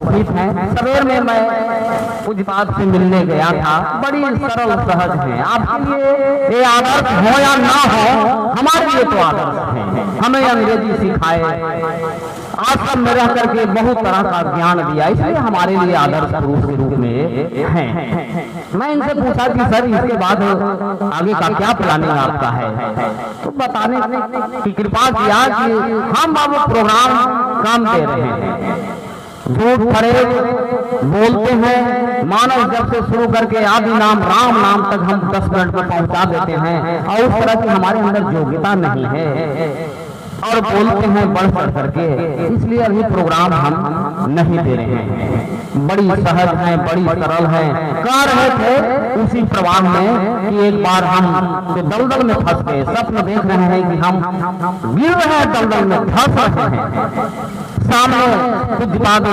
उपस्थित हैं। सवेर में मैं पूज्यपाद से मिलने गया था, बड़ी सरल सहज हैं। आपके लिए ये आदर्श हो या ना हो, हमारे लिए तो आदर्श हैं। हमें अंग्रेजी सिखाए, आश्रम में रह करके बहुत तरह का ज्ञान दिया, इसलिए हमारे लिए आदर्श पुरुष के रूप में हैं। मैं इनसे पूछा कि सर इसके बाद आगे का क्या प्लानिंग आपका है, तो बताने की कृपा किया कि हम अब प्रोग्राम काम दे रहे हैं, झूठ फरेब बोलते हैं, मानव जब से शुरू करके आदि नाम राम नाम तक हम 10 मिनट में पहुंचा देते हैं, और उस तरह की हमारे अंदर योग्यता नहीं है और बोलते हैं बढ़ चढ़ करके, इसलिए अभी प्रोग्राम हम नहीं दे रहे हैं। बड़ी सहज हैं, बड़ी सरल हैं। कह रहे थे उसी प्रवाह में कि एक बार हम तो दलदल में फंस गए, स्वप्न देख रहे हैं कि हम गिर रहे हैं, दलदल में फंस रहे हैं। सामने पूज्यपाद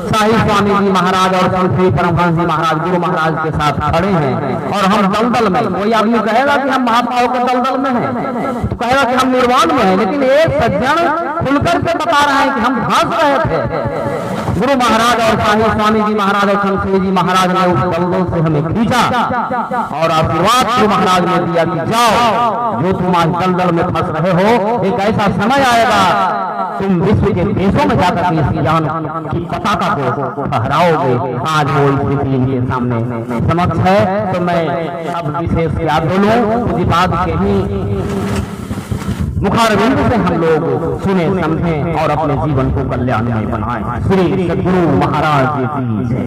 शाही स्वामी जी महाराज और संत श्री परमहंस जी महाराज गुरु महाराज के साथ खड़े हैं और हम दलदल में। कोई आदमी कहेगा कि हम महात्माओं के दलदल में हैं, तो कहेगा कि हम निर्वाण में हैं, लेकिन एक सज्जन खुलकर के बता रहा है कि हम फंस रहे थे। गुरु महाराज और शाही स्वामी जी महाराज और संत श्री जी महाराज ने उस दलदल से हमें खींचा और आशीर्वाद गुरु महाराज ने दिया कि जाओ, जो तुम आज दलदल में फंस रहे हो, एक ऐसा समय आएगा तुम विश्व के देशों में जाकर के इस ज्ञान की पताका को फहराओगे। आज वो स्थिति इनके सामने समक्ष है। तो मैं अब विशेष क्या बोलूं, पूज्यपाद के ही मुखारविंद से हम लोग सुने समझें और अपने जीवन को कल्याणमय बनाएं। श्री सद्गुरु महाराज जी की जय।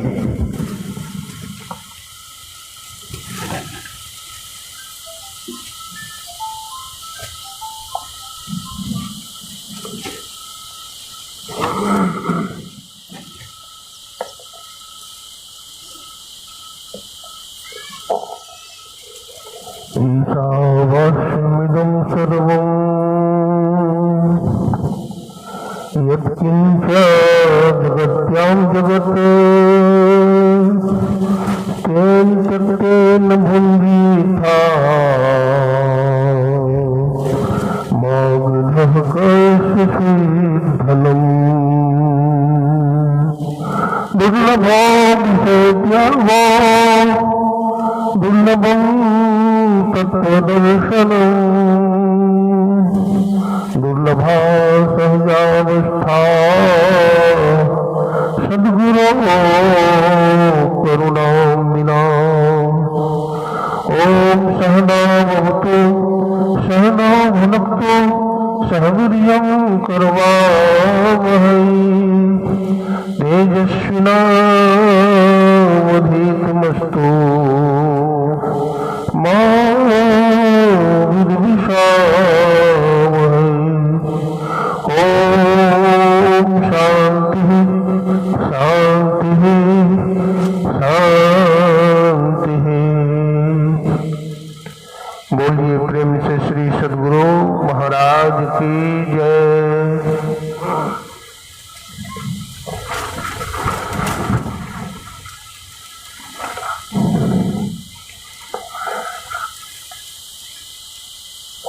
ईशावास्यमिदं सर्वं यत्किञ्च जगत्यां जगत् तेन तेन भुञ्जीथा मा गृहः कस्यसि धनम् दुर्लभं विषयज्ञावा दुर्लभं तत्त्वदर्शनम् दुर्लभा सहजावस्था सद्गुरोः करुणाम्बिनाम्। ॐ सहना भवतु सहना भुनक्तु सह वीर्यं करवावहै तेजस्विनावधीतमस्तु मा विद्विषावहै। ओम शांति शांति शांति। बोलिए प्रेम से श्री सद्गुरु महाराज की जय।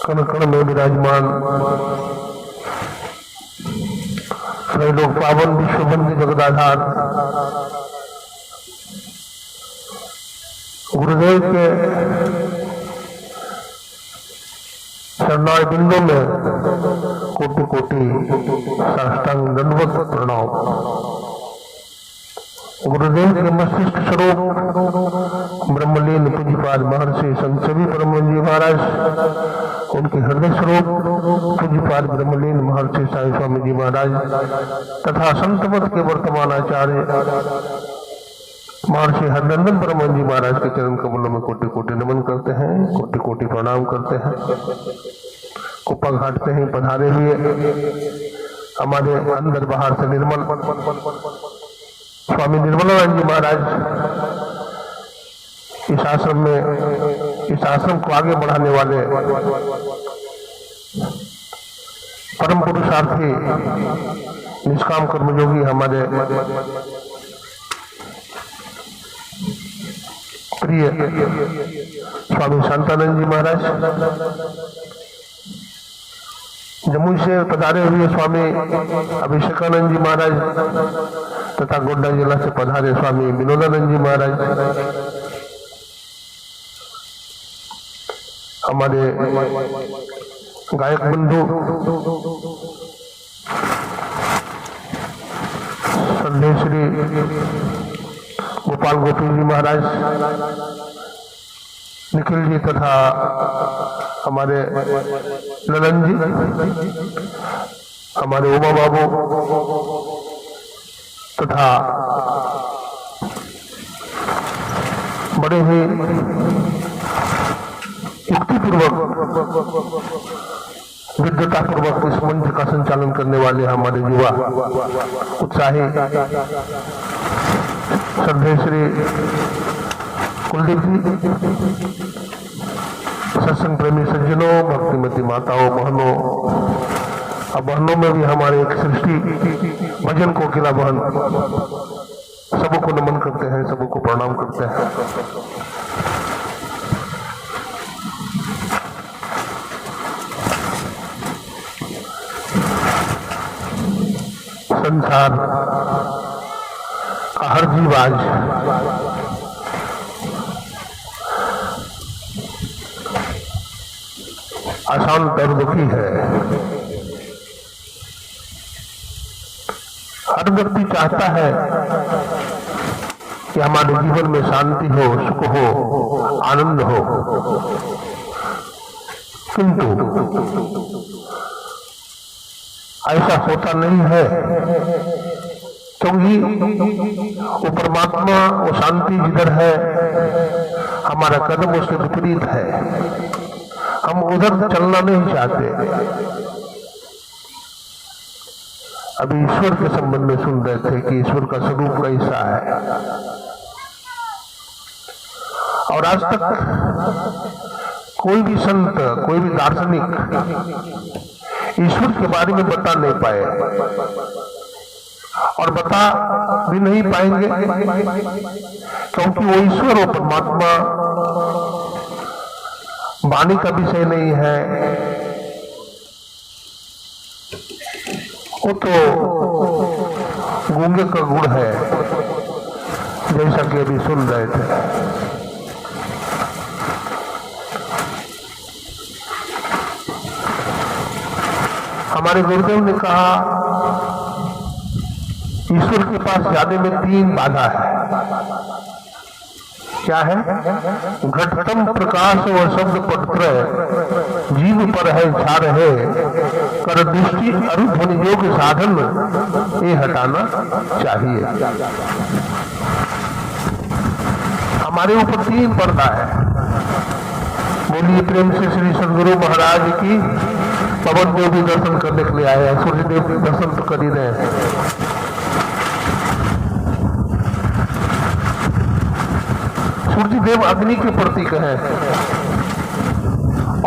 कण कण में विराजमान त्रैलोक पावन विश्वबंदी जगदाधार गुरुदेव के शरणाई बिंदु में कोटि कोटि साष्टांग दंडवत प्रणाम। गुरुदेव के मस्तिष्क स्वरूप ब्रह्मलीन पूज्यपाद महर्षि संत सभी परमहंस जी महाराज, उनके हृदय स्वरूप पूज्यपाद ब्रह्मलीन महर्षि साई स्वामी जी महाराज तथा संतमत के वर्तमान आचार्य महर्षि हरनंदन परमहंस जी महाराज के चरण कमलों में कोटि कोटि नमन करते हैं, कोटि कोटि प्रणाम करते हैं। कुप्पा घाट से ही पधारे हुए हमारे अंदर बाहर से निर्मल स्वामी निर्मलानंद जी महाराज इस आश्रम को आगे बढ़ाने वाले परम पुरुषार्थी निष्काम कर्मयोगी हमारे प्रिय स्वामी शांतानंद जी महाराज, जमुई से पधारे हुए स्वामी अभिषेकानंद जी महाराज तथा गोड्डा जिला से पधारे स्वामी विनोदानंद जी महाराज, हमारे गायक बंधु श्रद्धेय श्री गोपाल गोपी जी महाराज, निखिल जी तथा हमारे ललन जी, हमारे उमा बाबू तथा बड़े ही युक्तिपूर्वक विद्वतापूर्वक इस मंच का संचालन करने वाले हमारे युवा उत्साही श्रद्धेय श्री कुलदीप जी, सत्संग प्रेमी सज्जनों, भक्तिमती माताओं, बहनों, अब बहनों में भी हमारे एक सृष्टि भजन कोकिला बहन, सबको नमन करते हैं, सबको प्रणाम करते हैं। संसार का हर जीव आज अशांत और दुखी है। हर व्यक्ति चाहता है कि हमारे जीवन में शांति हो, सुख हो, आनंद हो, किंतु ऐसा होता नहीं है, क्योंकि वो परमात्मा, वो शांति जिधर है, हमारा कदम उसके विपरीत है। हम उधर चलना नहीं चाहते। अभी ईश्वर के संबंध में सुन रहे थे कि ईश्वर का स्वरूप कैसा है, और आज तक कोई भी संत, कोई भी दार्शनिक ईश्वर के बारे में बता नहीं पाए और बता भी नहीं पाएंगे, क्योंकि वो ईश्वर और परमात्मा वाणी का विषय नहीं है। वो तो गूंगे का गुण है, जैसा कि अभी सुन रहे थे। हमारे गुरुदेव ने कहा, ईश्वर के पास जाने में 3 बाधा है। क्या है? घटतम प्रकाश व शब्द पत्र जीव पर है छा रहे, कर दृष्टि अरुध्वनि योग साधन ये हटाना चाहिए। हमारे ऊपर 3 पर्दा है। बोलिए प्रेम से श्री सदगुरु महाराज की। पवन देव भी दर्शन करने के लिए आए हैं, सूर्य देव भी दर्शन तो कर ही रहे हैं। सूर्य देव अग्नि के प्रतीक है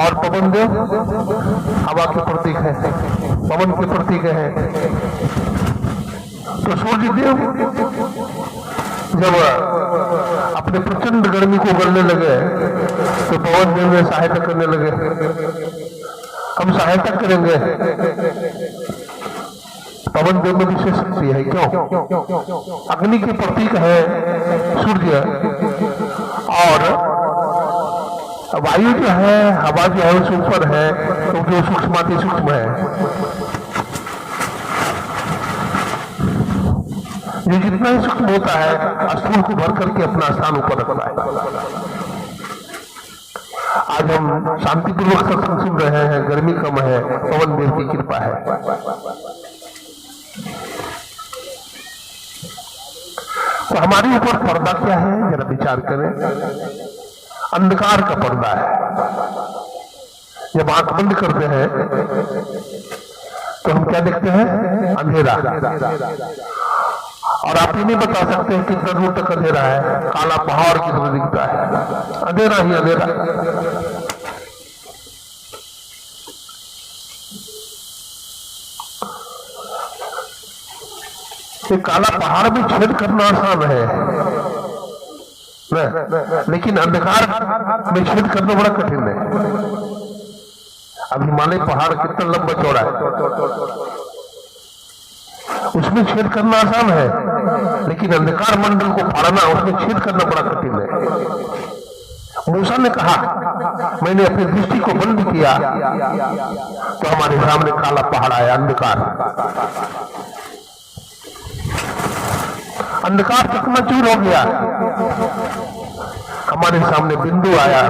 और पवन देव हवा के प्रतीक है, पवन के प्रतीक है। तो सूर्य देव जब अपने प्रचंड गर्मी को गलने लगे तो पवन देव में सहायता करने लगे। हम सहायता करेंगे। पवन देव में विशेष शक्ति है। क्यों? अग्नि के प्रतीक है सूर्य, और वायु जो है, हवा जो है, उससे ऊपर है, क्योंकि वो सूक्ष्माति सूक्ष्म है। जो जितना ही सूक्ष्म होता है, स्थूल को भर करके अपना स्थान ऊपर रखता है। आज हम शांतिपूर्वक सत्संग सुन रहे हैं, गर्मी कम है, पवन देव की कृपा है। तो हमारे ऊपर पर्दा क्या है, जरा विचार करें। अंधकार का पर्दा है। जब आंख बंद करते हैं तो हम क्या देखते हैं? अंधेरा। और आप ये नहीं बता सकते हैं कितना दूर तक अंधेरा है। काला पहाड़ की तरह दिखता है, अंधेरा ही अंधेरा। ये काला पहाड़ भी छेद करना आसान है, लेकिन अंधकार में छेद करना बड़ा कठिन है। अब हिमालय पहाड़ कितना लंबा चौड़ा है, उसमें छेद करना आसान है, लेकिन अंधकार मंडल को फाड़ना, उसमें छेद करना बड़ा कठिन है। मूसा ने कहा मैंने अपनी दृष्टि को बंद किया तो हमारे सामने काला पहाड़ आया, अंधकार चकनाचूर हो गया। हमारे सामने बिंदु आया,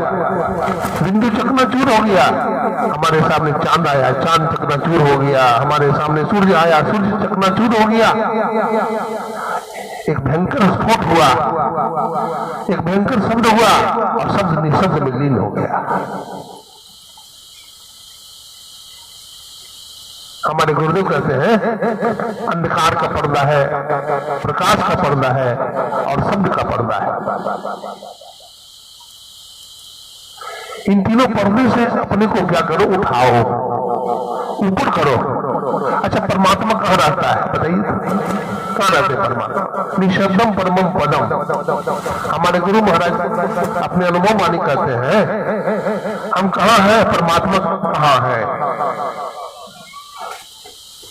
बिंदु चकनाचूर हो गया। हमारे सामने चांद आया, चांद चकनाचूर हो गया। हमारे सामने सूर्य आया, सूर्य चकनाचूर हो गया। एक भयंकर स्फोट हुआ, एक भयंकर शब्द हुआ और शब्द निशब्द में लीन हो गया। हमारे गुरुदेव कहते हैं अंधकार का पर्दा है, प्रकाश का पर्दा है और शब्द का पर्दा है। इन तीनों पर्दे से अपने को क्या करो, उठाओ, ऊपर करो। अच्छा, परमात्मा कहाँ रहता है बताइए, कहाँ रहते परमात्मा? निशब्दम परमम पदम। हमारे गुरु महाराज अपने अनुभव वाणी कहते हैं हम कहाँ हैं, परमात्मा कहाँ है।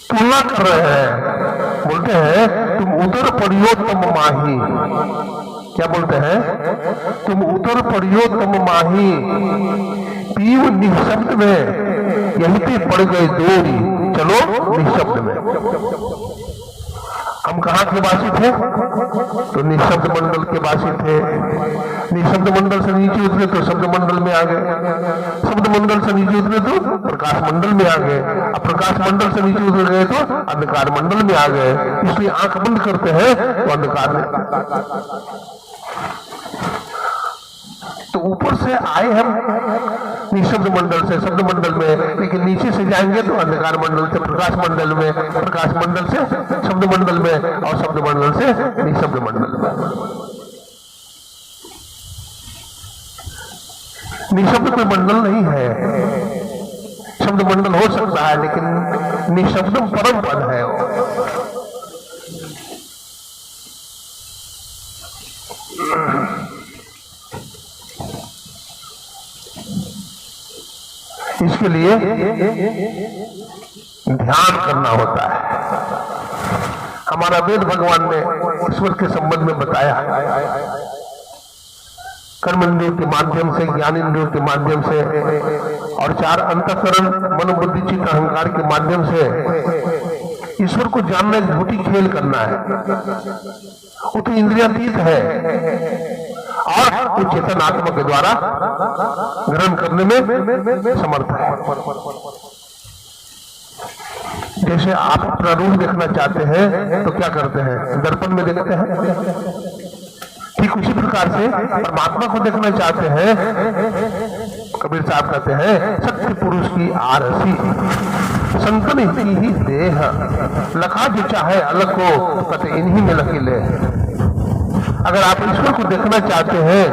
तुलना कर रहे हैं, बोलते हैं तुम उतर पड़ियो तुम माही। क्या बोलते हैं? तुम उतर पड़ियो तुम माही, पीव निशब्द में, यहीं पे पड़ गए दूरी, चलो निशब्द में। हम कहाँ के वासी थे? तो निशब्द मंडल के वासी थे। निशब्द मंडल से नीचे उतरे तो शब्द मंडल में आ गए, शब्द मंडल से नीचे उतरे तो प्रकाश मंडल में आ गए, अब प्रकाश मंडल से नीचे उतर गए तो अंधकार मंडल में आ गए। इसलिए आंख बंद करते हैं तो अंधकार में, तो ऊपर से आए हम निशब्द मंडल से शब्द मंडल में, लेकिन नीचे से जाएंगे तो अंधकार मंडल से प्रकाश मंडल में, प्रकाश मंडल से शब्द मंडल में और शब्द मंडल से निशब्द मंडल में। निशब्द कोई मंडल नहीं है, शब्द मंडल हो सकता है लेकिन निशब्दम परम पद है। इसके लिए ध्यान करना होता है। हमारा वेद भगवान ने ईश्वर के संबंध में बताया, कर्म इंद्रियों के माध्यम से, ज्ञान इंद्रियों के माध्यम से और चार अंतःकरण मनोबुद्धि चित्त अहंकार के माध्यम से ईश्वर को जानना एक झूठी खेल करना है। वो तो इंद्रियातीत है और वो चेतन आत्मा के द्वारा ग्रहण करने में समर्थ है। जैसे आप अपना रूप देखना चाहते हैं तो क्या करते हैं? दर्पण में देखते हैं। ठीक उसी प्रकार से परमात्मा को देखना चाहते हैं, कबीर साहब कहते हैं सत्य पुरुष की आरसी संतन ही देह, लखा जो चाहे अलग को कहते इन्हीं में लकीले। अगर आप ईश्वर को देखना चाहते हैं,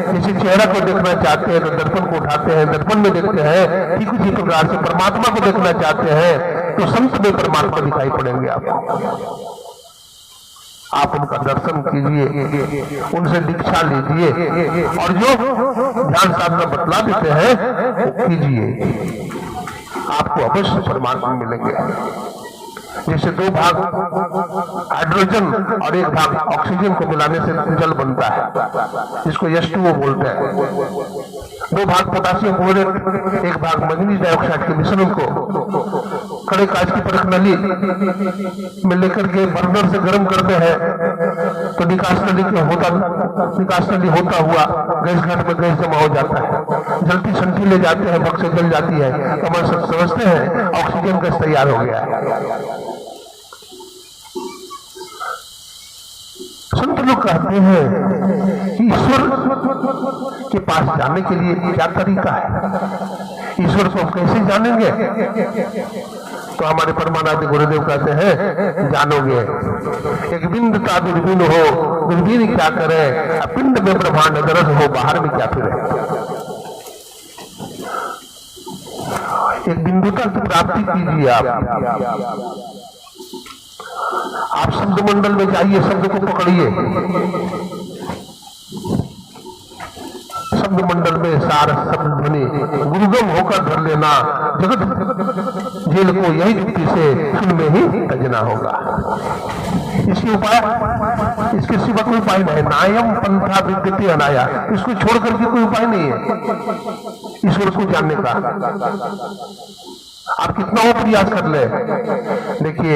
किसी चेहरा को देखना चाहते हैं तो दर्पण को उठाते हैं, दर्पण में देखते हैं। ठीक उसी प्रकार से परमात्मा को देखना चाहते हैं तो संत में परमात्मा दिखाई पड़ेंगे आपको। आप उनका दर्शन कीजिए, उनसे दीक्षा लीजिए और जो ध्यान साधना बतला देते हैं वो कीजिए, आपको अवश्य परमात्मा मिलेंगे। जैसे दो भाग हाइड्रोजन और एक भाग ऑक्सीजन को मिलाने से जल बनता है, जिसको H2O बोलते हैं। दो भाग पोटासियम क्लोराइड, एक भाग मैग्नीज डाइऑक्साइड के मिश्रण को कड़े कांच की परख नली में लेकर के बर्नर से गर्म करते हैं तो निकास नली होता हुआ गैस घाट में गैस जमा हो जाता है, जलती संठी ले जाते हैं, भक्त से जल जाती है तो हम समझते हैं ऑक्सीजन गैस तैयार हो गया है। संत लोग कहते हैं ईश्वर के पास जाने के लिए क्या तरीका है, ईश्वर को कैसे जानेंगे? तो हमारे परमानंद गुरुदेव कहते हैं जानोगे एक बिंद का दूरबीन हो, दूरबीन क्या करे, पिंड में ब्रह्मांड दरस हो, बाहर में क्या फिरे। एक बिंदुता की प्राप्ति कीजिए। आप शब्द मंडल में जाइए, शब्द को पकड़िए, शब्द शब्द मंडल में सार शब्द ध्वनि गुरुगम होकर धर लेना, जगत जेल को यही युक्ति से सुन में ही तजना होगा। इसके सिवा कोई उपाय नहीं। नायम पंथा विद्यते अनाया, इसको छोड़ करके कोई उपाय नहीं है ईश्वर को जानने का। आप कितना वो प्रयास कर ले। देखिए,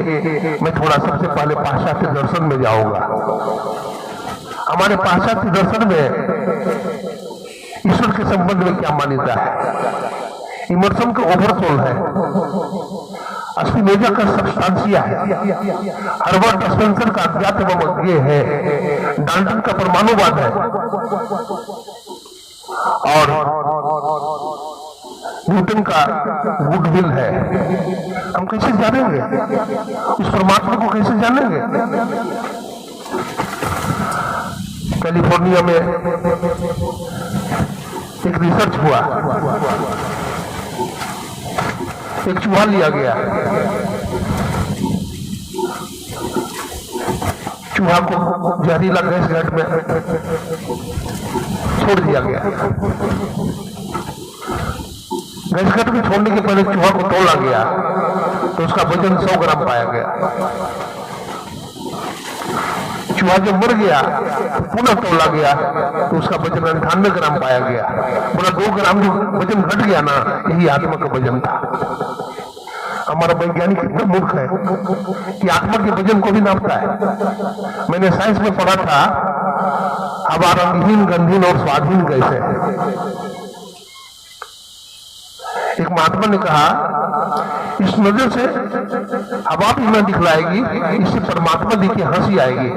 मैं थोड़ा सबसे पहले पाश्चात्य दर्शन में जाऊंगा। हमारे पाश्चात्य दर्शन में ईश्वर के संबंध में क्या मान्यता है? इमर्सन का ओवरसोल है, स्पिनोजा का सब्सटेंशिया है, हर्बर्ट स्पेंसर का अध्यात्म ये है, डाल्टन का परमाणुवाद है, और न्यूटन का गुडविल है। हम कैसे जानेंगे उस परमात्मा को? कैसे जानेंगे? कैलिफोर्निया में एक रिसर्च हुआ, एक चूहा लिया गया, चूहा को जहरीला गैस घाट में छोड़ दिया गया। गैस घाट में छोड़ने के पहले चूहा को तोला गया तो उसका वजन 100 ग्राम पाया गया। चूहा जब मर गया तो पुनः तोला गया तो उसका वजन 98 ग्राम पाया गया। बोला 2 ग्राम जो वजन घट गया ना, यही आत्मा का वजन था। हमारा वैज्ञानिक इतना मूर्ख है कि आत्मा के वजन को भी नापता है। मैंने साइंस में पढ़ा था, हवा रंगहीन, गंधहीन और स्वादहीन गैस है। एक महात्मा ने कहा, इस नजर से हवा भी न दिखलाएगी, इससे परमात्मा देखिए हंसी आएगी।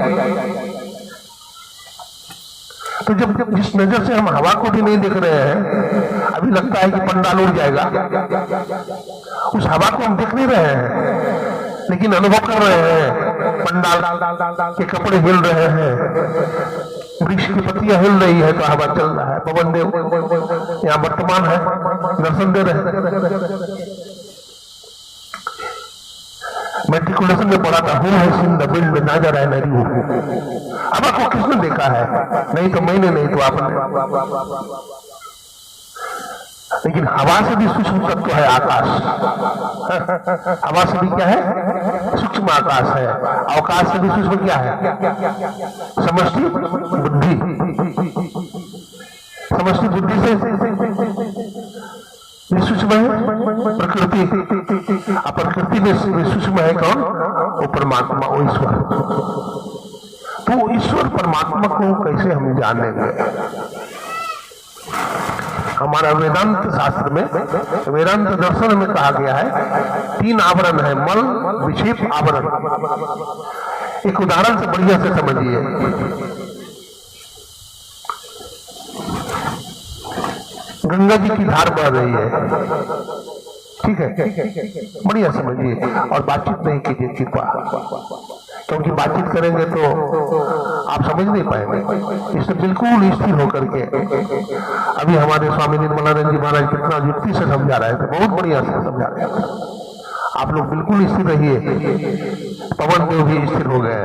तो जब जिस नजर से हम हवा को भी नहीं देख रहे हैं, अभी लगता है कि पंडाल उड़ जाएगा। उस हवा को हम देख नहीं रहे हैं, लेकिन अनुभव कर रहे हैं। पंडाल के कपड़े हिल रहे हैं, वृक्ष की पत्तियां हिल रही है तो हवा चल रहा है। पवन देव यहाँ वर्तमान है, दर्शन दे रहे हैं। मेट्रिकुलेशन में पढ़ा था, हूँ है सिंध बिल्ड नजर है नरी हूँ। अब आपको किसने देखा है? नहीं तो मैंने, नहीं तो आपने। लेकिन हवा से भी सूक्ष्म तत्व है आकाश। हवा से भी क्या है? सूक्ष्म आकाश है। अवकाश से भी सूक्ष्म क्या है? समष्टि बुद्धि। समष्टि बुद्धि से सूक्ष्म है प्रकृति। प्रकृति में सूक्ष्म है कौन? वो परमात्मा, वो ईश्वर। तो ईश्वर परमात्मा को कैसे हम जानेंगे? हमारा वेदांत शास्त्र में, वेदांत दर्शन में कहा गया है 3 आवरण है, मल, विक्षेप, आवरण। एक उदाहरण से बढ़िया से समझिए। गंगा जी की धार बह रही है, ठीक है, बढ़िया समझिए, और बातचीत नहीं कीजिए कृपा, क्योंकि बातचीत करेंगे तो आप समझ नहीं पाएंगे। इससे बिल्कुल स्थिर होकर के, अभी हमारे स्वामी निर्मलानंद जी महाराज कितना युक्ति से समझा रहे थे, बहुत बढ़िया से समझा रहे थे। आप लोग बिल्कुल स्थिर रहिए। पवन देव भी स्थिर हो गए।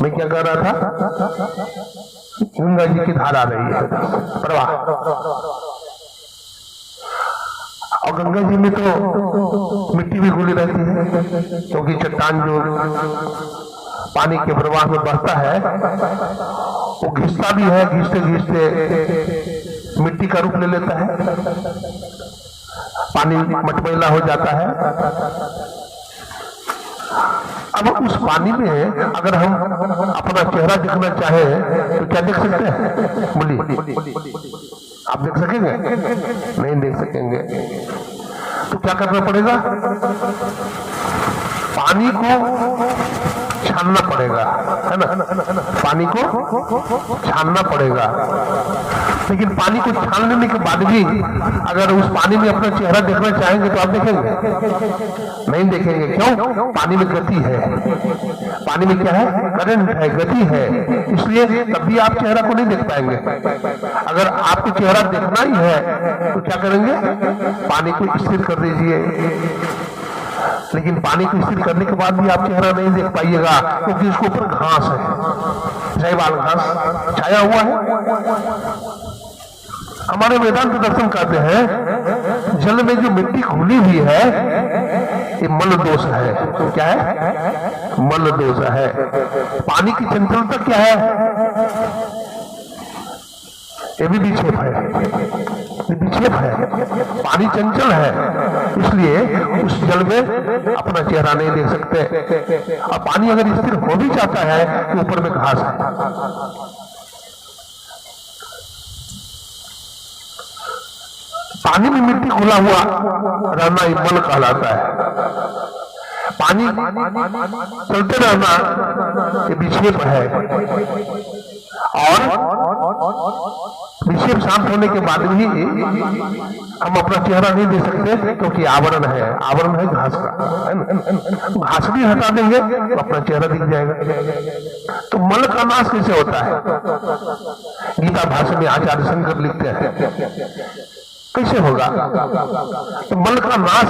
मैं क्या कह रहा था? गंगा जी की धारा रही है, प्रवाह। और गंगा जी में तो मिट्टी भी घुली रहती है, क्योंकि चट्टान जो पानी के प्रवाह में बहता है वो घिसता भी है, घिसते घिसते मिट्टी का रूप ले लेता है, पानी मटमैला हो जाता है। अब उस पानी में अगर हम अपना चेहरा दिखना चाहें तो क्या देख सकते हैं? बोलिए, आप देख सकेंगे? नहीं देख सकेंगे। तो क्या करना पड़ेगा? पानी को छानना पड़ेगा, है ना? पानी को छानना पड़ेगा। लेकिन पानी को छान लेने के बाद भी अगर उस पानी में अपना चेहरा देखना चाहेंगे तो आप देखेंगे? नहीं देखेंगे। क्यों? पानी में गति है। पानी में क्या है? करंट है, गति है। इसलिए तब भी आप चेहरा को नहीं देख पाएंगे। अगर आपको चेहरा देखना ही है तो क्या करेंगे? पानी को स्थिर कर दीजिए, लेकिन पानी को स्थिर करने के बाद भी आप चेहरा नहीं देख पाइएगा, क्योंकि उसके ऊपर घास है, शैवाल घास छाया हुआ है। हमारे वेदांत दर्शन कहते हैं जल में जो मिट्टी घुली हुई है ये मल दोष है। क्या है? मल दोष है। पानी की चंचलता क्या है? ये भी विक्षेप है, ये विक्षेप है। पानी चंचल है, इसलिए उस जल में अपना चेहरा नहीं देख सकते। और पानी अगर स्थिर हो भी जाता है तो ऊपर में घास है। पानी में मिट्टी घुला हुआ रहना ही मल कहलाता है। पानी चलते रहना ये विक्षेप है। और विक्षेप शांत होने के बाद भी हम अपना चेहरा नहीं दे सकते, क्योंकि आवरण है घास का, है ना? घास भी हटा देंगे तो अपना चेहरा दिख जाएगा। तो मल का नाश कैसे होता है? गीता भाष्य में आचार्य शंकर लिखते हैं कैसे होगा? तो मल का नाश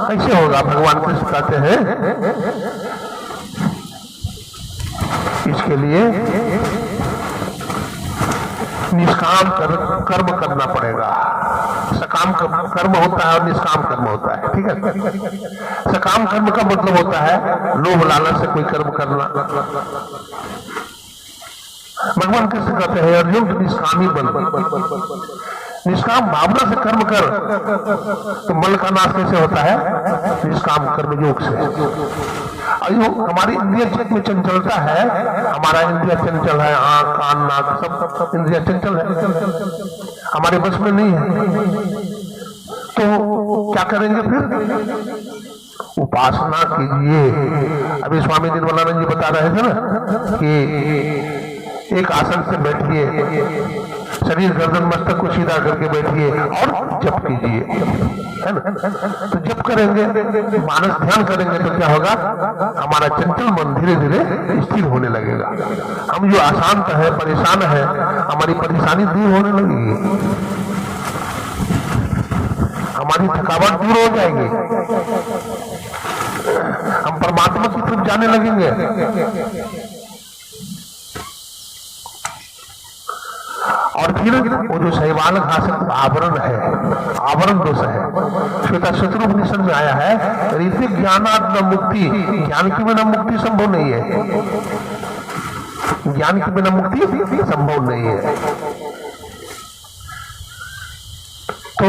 कैसे होगा? भगवान कृष्ण कहते हैं इसके लिए निष्काम कर्म करना पड़ेगा। सकाम कर्म होता है और निष्काम कर्म होता है, ठीक है? सकाम कर्म का मतलब होता है लोभ लालच से कोई कर्म करना। भगवान कृष्ण कहते हैं अर्जुन निष्कामी बन, निष्काम भावना से कर्म कर। तो मल का नाश कैसे होता है? निष्काम कर्म योग से। हमारी इंद्रिय चित्त में चंचलता है, हमारा इंद्रिय चंचल है, आंख कान नाक सब इंद्रिय चंचल है, हमारे बस में नहीं है। तो क्या करेंगे फिर? उपासना कीजिए। अभी स्वामी निर्मलानंद जी बता रहे थे ना कि एक आसन से बैठिए, शरीर गर्दन मस्तक को सीधा करके बैठिए और जप कीजिए, है ना? तो जप करेंगे, मानस ध्यान करेंगे तो क्या होगा? हमारा चंचल मन धीरे धीरे स्थिर होने लगेगा। हम जो अशांत है, परेशान है, हमारी परेशानी दूर होने लगेगी, हमारी थकावट दूर हो जाएगी, हम परमात्मा की तरफ जाने लगेंगे। और फिर वो जो शैवाल घास आवरण है, आवरण दोष है। श्वेता शत्रुपनिषद में आया है रीति ज्ञानात् न मुक्ति, ज्ञान के बिना मुक्ति संभव नहीं है, ज्ञान के बिना मुक्ति संभव नहीं है। तो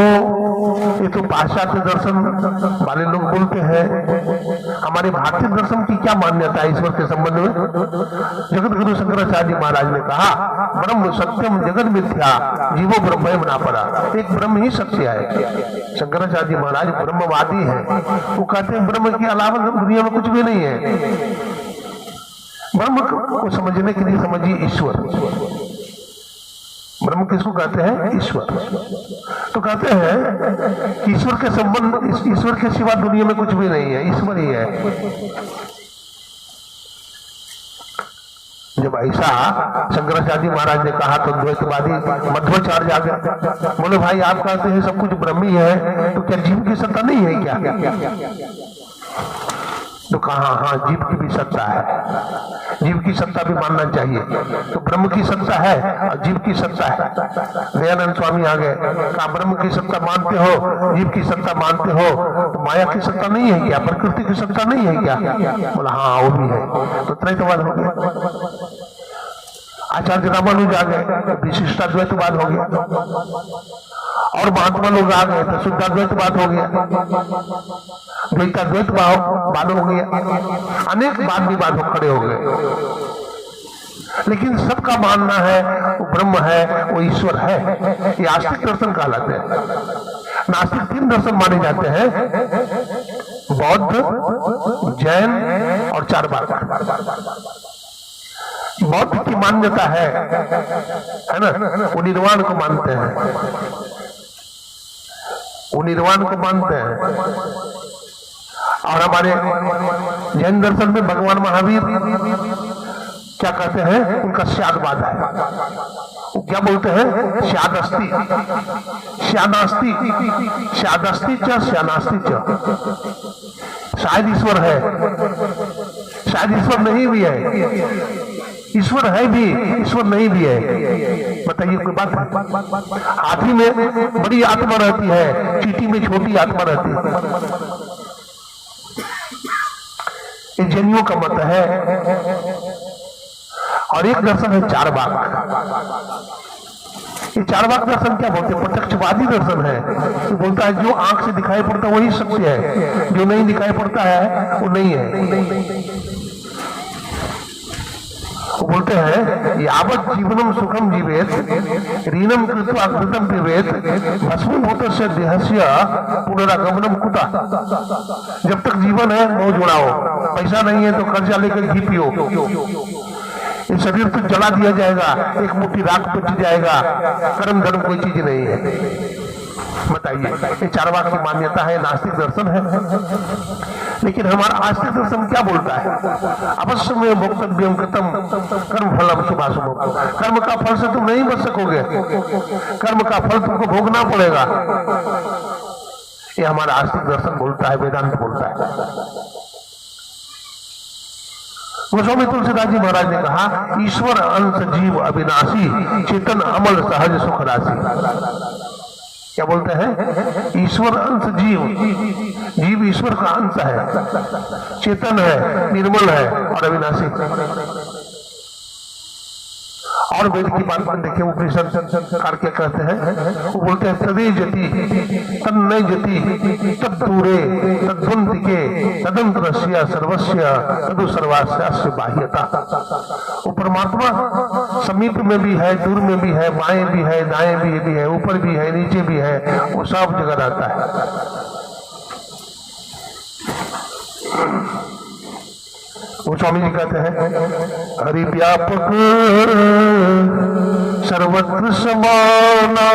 ये तो पाश्चात्य दर्शन वाले लोग बोलते हैं। हमारे भारतीय दर्शन की क्या मान्यता है ईश्वर के संबंध में? जगत गुरु शंकराचार्य महाराज ने कहा ब्रह्म सत्यम जगत मिथ्या जीवो ब्रह्म ना पड़ा, एक ब्रह्म ही सत्य है। शंकराचार्य महाराज ब्रह्मवादी हैं, वो कहते हैं ब्रह्म के अलावा दुनिया में कुछ भी नहीं है। ब्रह्म को समझने के लिए समझिए ईश्वर। ब्रह्म किसको कहते हैं? ईश्वर। तो कहते हैं कि ईश्वर के संबंध, ईश्वर के सिवा दुनिया में कुछ भी नहीं है, ईश्वर ही है। जब ऐसा शंकराचार्य महाराज ने कहा तो द्वैतवादी मध्वाचार्य आ गया, बोले भाई आप कहते हैं सब कुछ ब्रह्म ही है, तो क्या जीव की सत्ता नहीं है क्या? तो कहा हाँ जीव की भी सत्ता है, जीव की सत्ता भी मानना चाहिए। तो ब्रह्म की सत्ता है और जीव की सत्ता है। दयानंद स्वामी आ गए, कहा ब्रह्म की सत्ता मानते हो, जीव की सत्ता मानते हो, तो माया की सत्ता नहीं है क्या? प्रकृति की सत्ता नहीं है क्या? बोला हाँ वो भी है। तो त्रैतवाद हो गया। आचार्य रामानुज आ गए, विशिष्टाद्वैतवाद हो गया। और महात्मा लोग आ गए तो शुद्धाद्वैतवाद हो गया, द्वैताद्वैतवाद हो गया, अनेक वाद विवाद खड़े हो गए। लेकिन सबका मानना है वो ब्रह्म है, वो ईश्वर है। ये आस्तिक दर्शन कहलाते हैं। नास्तिक 3 दर्शन माने जाते हैं, बौद्ध, जैन और चारवाक। बौद्ध की मान्यता है ना, वो निर्वाण को मानते हैं, वो निर्वाण को मानते हैं। और हमारे जैन दर्शन में भगवान महावीर क्या कहते हैं? उनका श्यादवाद है। वो क्या बोलते हैं? श्यादस्ति, श्यानास्ति, श्यादस्ति च श्यानास्ति च। शायद ईश्वर है, शायद ईश्वर नहीं भी है, ईश्वर है भी, ईश्वर नहीं भी है। बताइए कोई बात है? हाथी में बड़ी आत्मा रहती है, चींटी में छोटी आत्मा रहती है। ये जैनियों का मत है। और एक दर्शन है चारवाक। ये चारवाक दर्शन क्या बोलते हैं? प्रत्यक्षवादी दर्शन है। तो बोलता है जो आंख से दिखाई पड़ता है वही सत्य है, जो नहीं दिखाई पड़ता है वो नहीं है। वो बोलते हैं यावत जीवनम सुखम जीवेत रीनम कृत्वा कृतम पिबेत भस्मीभूतस्य देहस्य पुनरागमनम कुतः। जब तक जीवन है मौज उड़ाओ, पैसा नहीं है तो कर्जा लेकर घी पियो, ये शरीर तो जला दिया जाएगा, एक मुट्ठी राख बच जाएगा, कर्म धर्म कोई चीज नहीं है। बताइए, ये चारवाक की मान्यता है, नास्तिक दर्शन है। लेकिन हमारा आस्तिक दर्शन क्या बोलता है? अवश्य में भोक्तव्यम कृतम कर्म फलम शुभाशुभ। कर्म का फल से तुम नहीं बच सकोगे, कर्म का फल तुमको भोगना पड़ेगा। ये हमारा आस्तिक दर्शन बोलता है, वेदांत बोलता है। गोस्वामी तुलसीदास जी महाराज ने कहा ईश्वर अंश जीव अविनाशी चेतन अमल सहज सुख राशि। क्या बोलते हैं? ईश्वर अंश जीव, जीव ईश्वर का अंश है, चेतन है, निर्मल है और अविनाशी। और वेद की बात में देखिए, उपनिषद कार क्या कहते हैं? वो बोलते हैं तदे जति तन्नय जति तद्दूरे तद्वंतिके तदंतरस्य सर्वस्य तदु सर्वास्यास्य बाह्यता। वो परमात्मा समीप में भी है, दूर में भी है, बाएं भी है, दाएं भी है, ऊपर भी है, नीचे भी है, वो सब जगह रहता है। वो स्वामी जी कहते हैं हरि व्यापक सर्वत्र समाना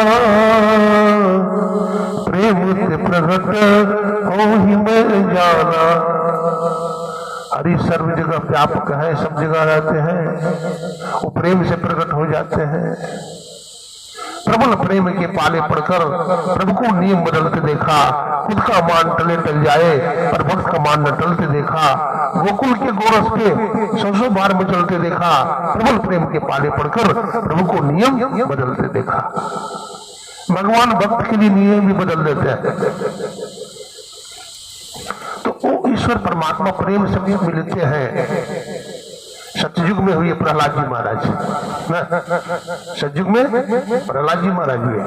प्रेम से प्रकट हो ही मैं जाना। हरि सर्व जगह व्यापक है, सब जगह रहते हैं, वो प्रेम से प्रकट हो जाते हैं। प्रबल प्रेम के पाले पड़कर प्रभु को नियम बदलते देखा, खुद का मान टले टल जाए पर भक्त का मान न टलते देखा। गोकुल के गोरस पे सौ बार में चलते देखा, प्रबल प्रेम के पाले पड़कर प्रभु को नियम बदलते देखा। भगवान भक्त के लिए नियम भी बदल देते हैं। तो वो ईश्वर परमात्मा प्रेम से मिलते हैं। सतयुग में हुए प्रहलाद जी महाराज, सतयुग में प्रहलाद जी महाराज हुए।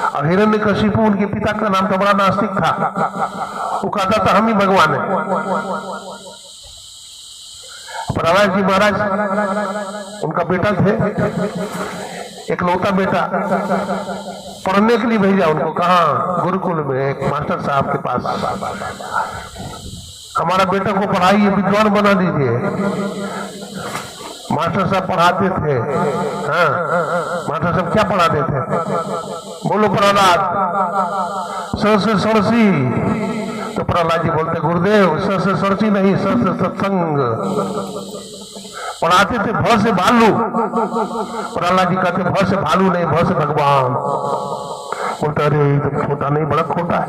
और हिरण्यकशिपु उनके पिता का नाम तो बड़ा नास्तिक था, वो कहता था हम ही भगवान है। प्रहलाद जी महाराज उनका बेटा थे, एकलौता बेटा, पढ़ने के लिए भेजा उनको। कहाँ? गुरुकुल में, एक मास्टर साहब के पास। हमारा बेटा को पढ़ाइए, विद्वान बना दीजिए। मास्टर साहब पढ़ाते थे। हाँ, मास्टर साहब क्या पढ़ाते थे? बोलो प्रहलाद, स से सरसी। तो प्रहलाद जी बोलते गुरुदेव स से सरसी नहीं, स से सत्संग। पढ़ाते थे भ से भालू। प्रहलाद जी कहते भ से भालू नहीं, भ से भगवान। बोलता अरे ये तो छोटा नहीं, बड़ा खोटा है,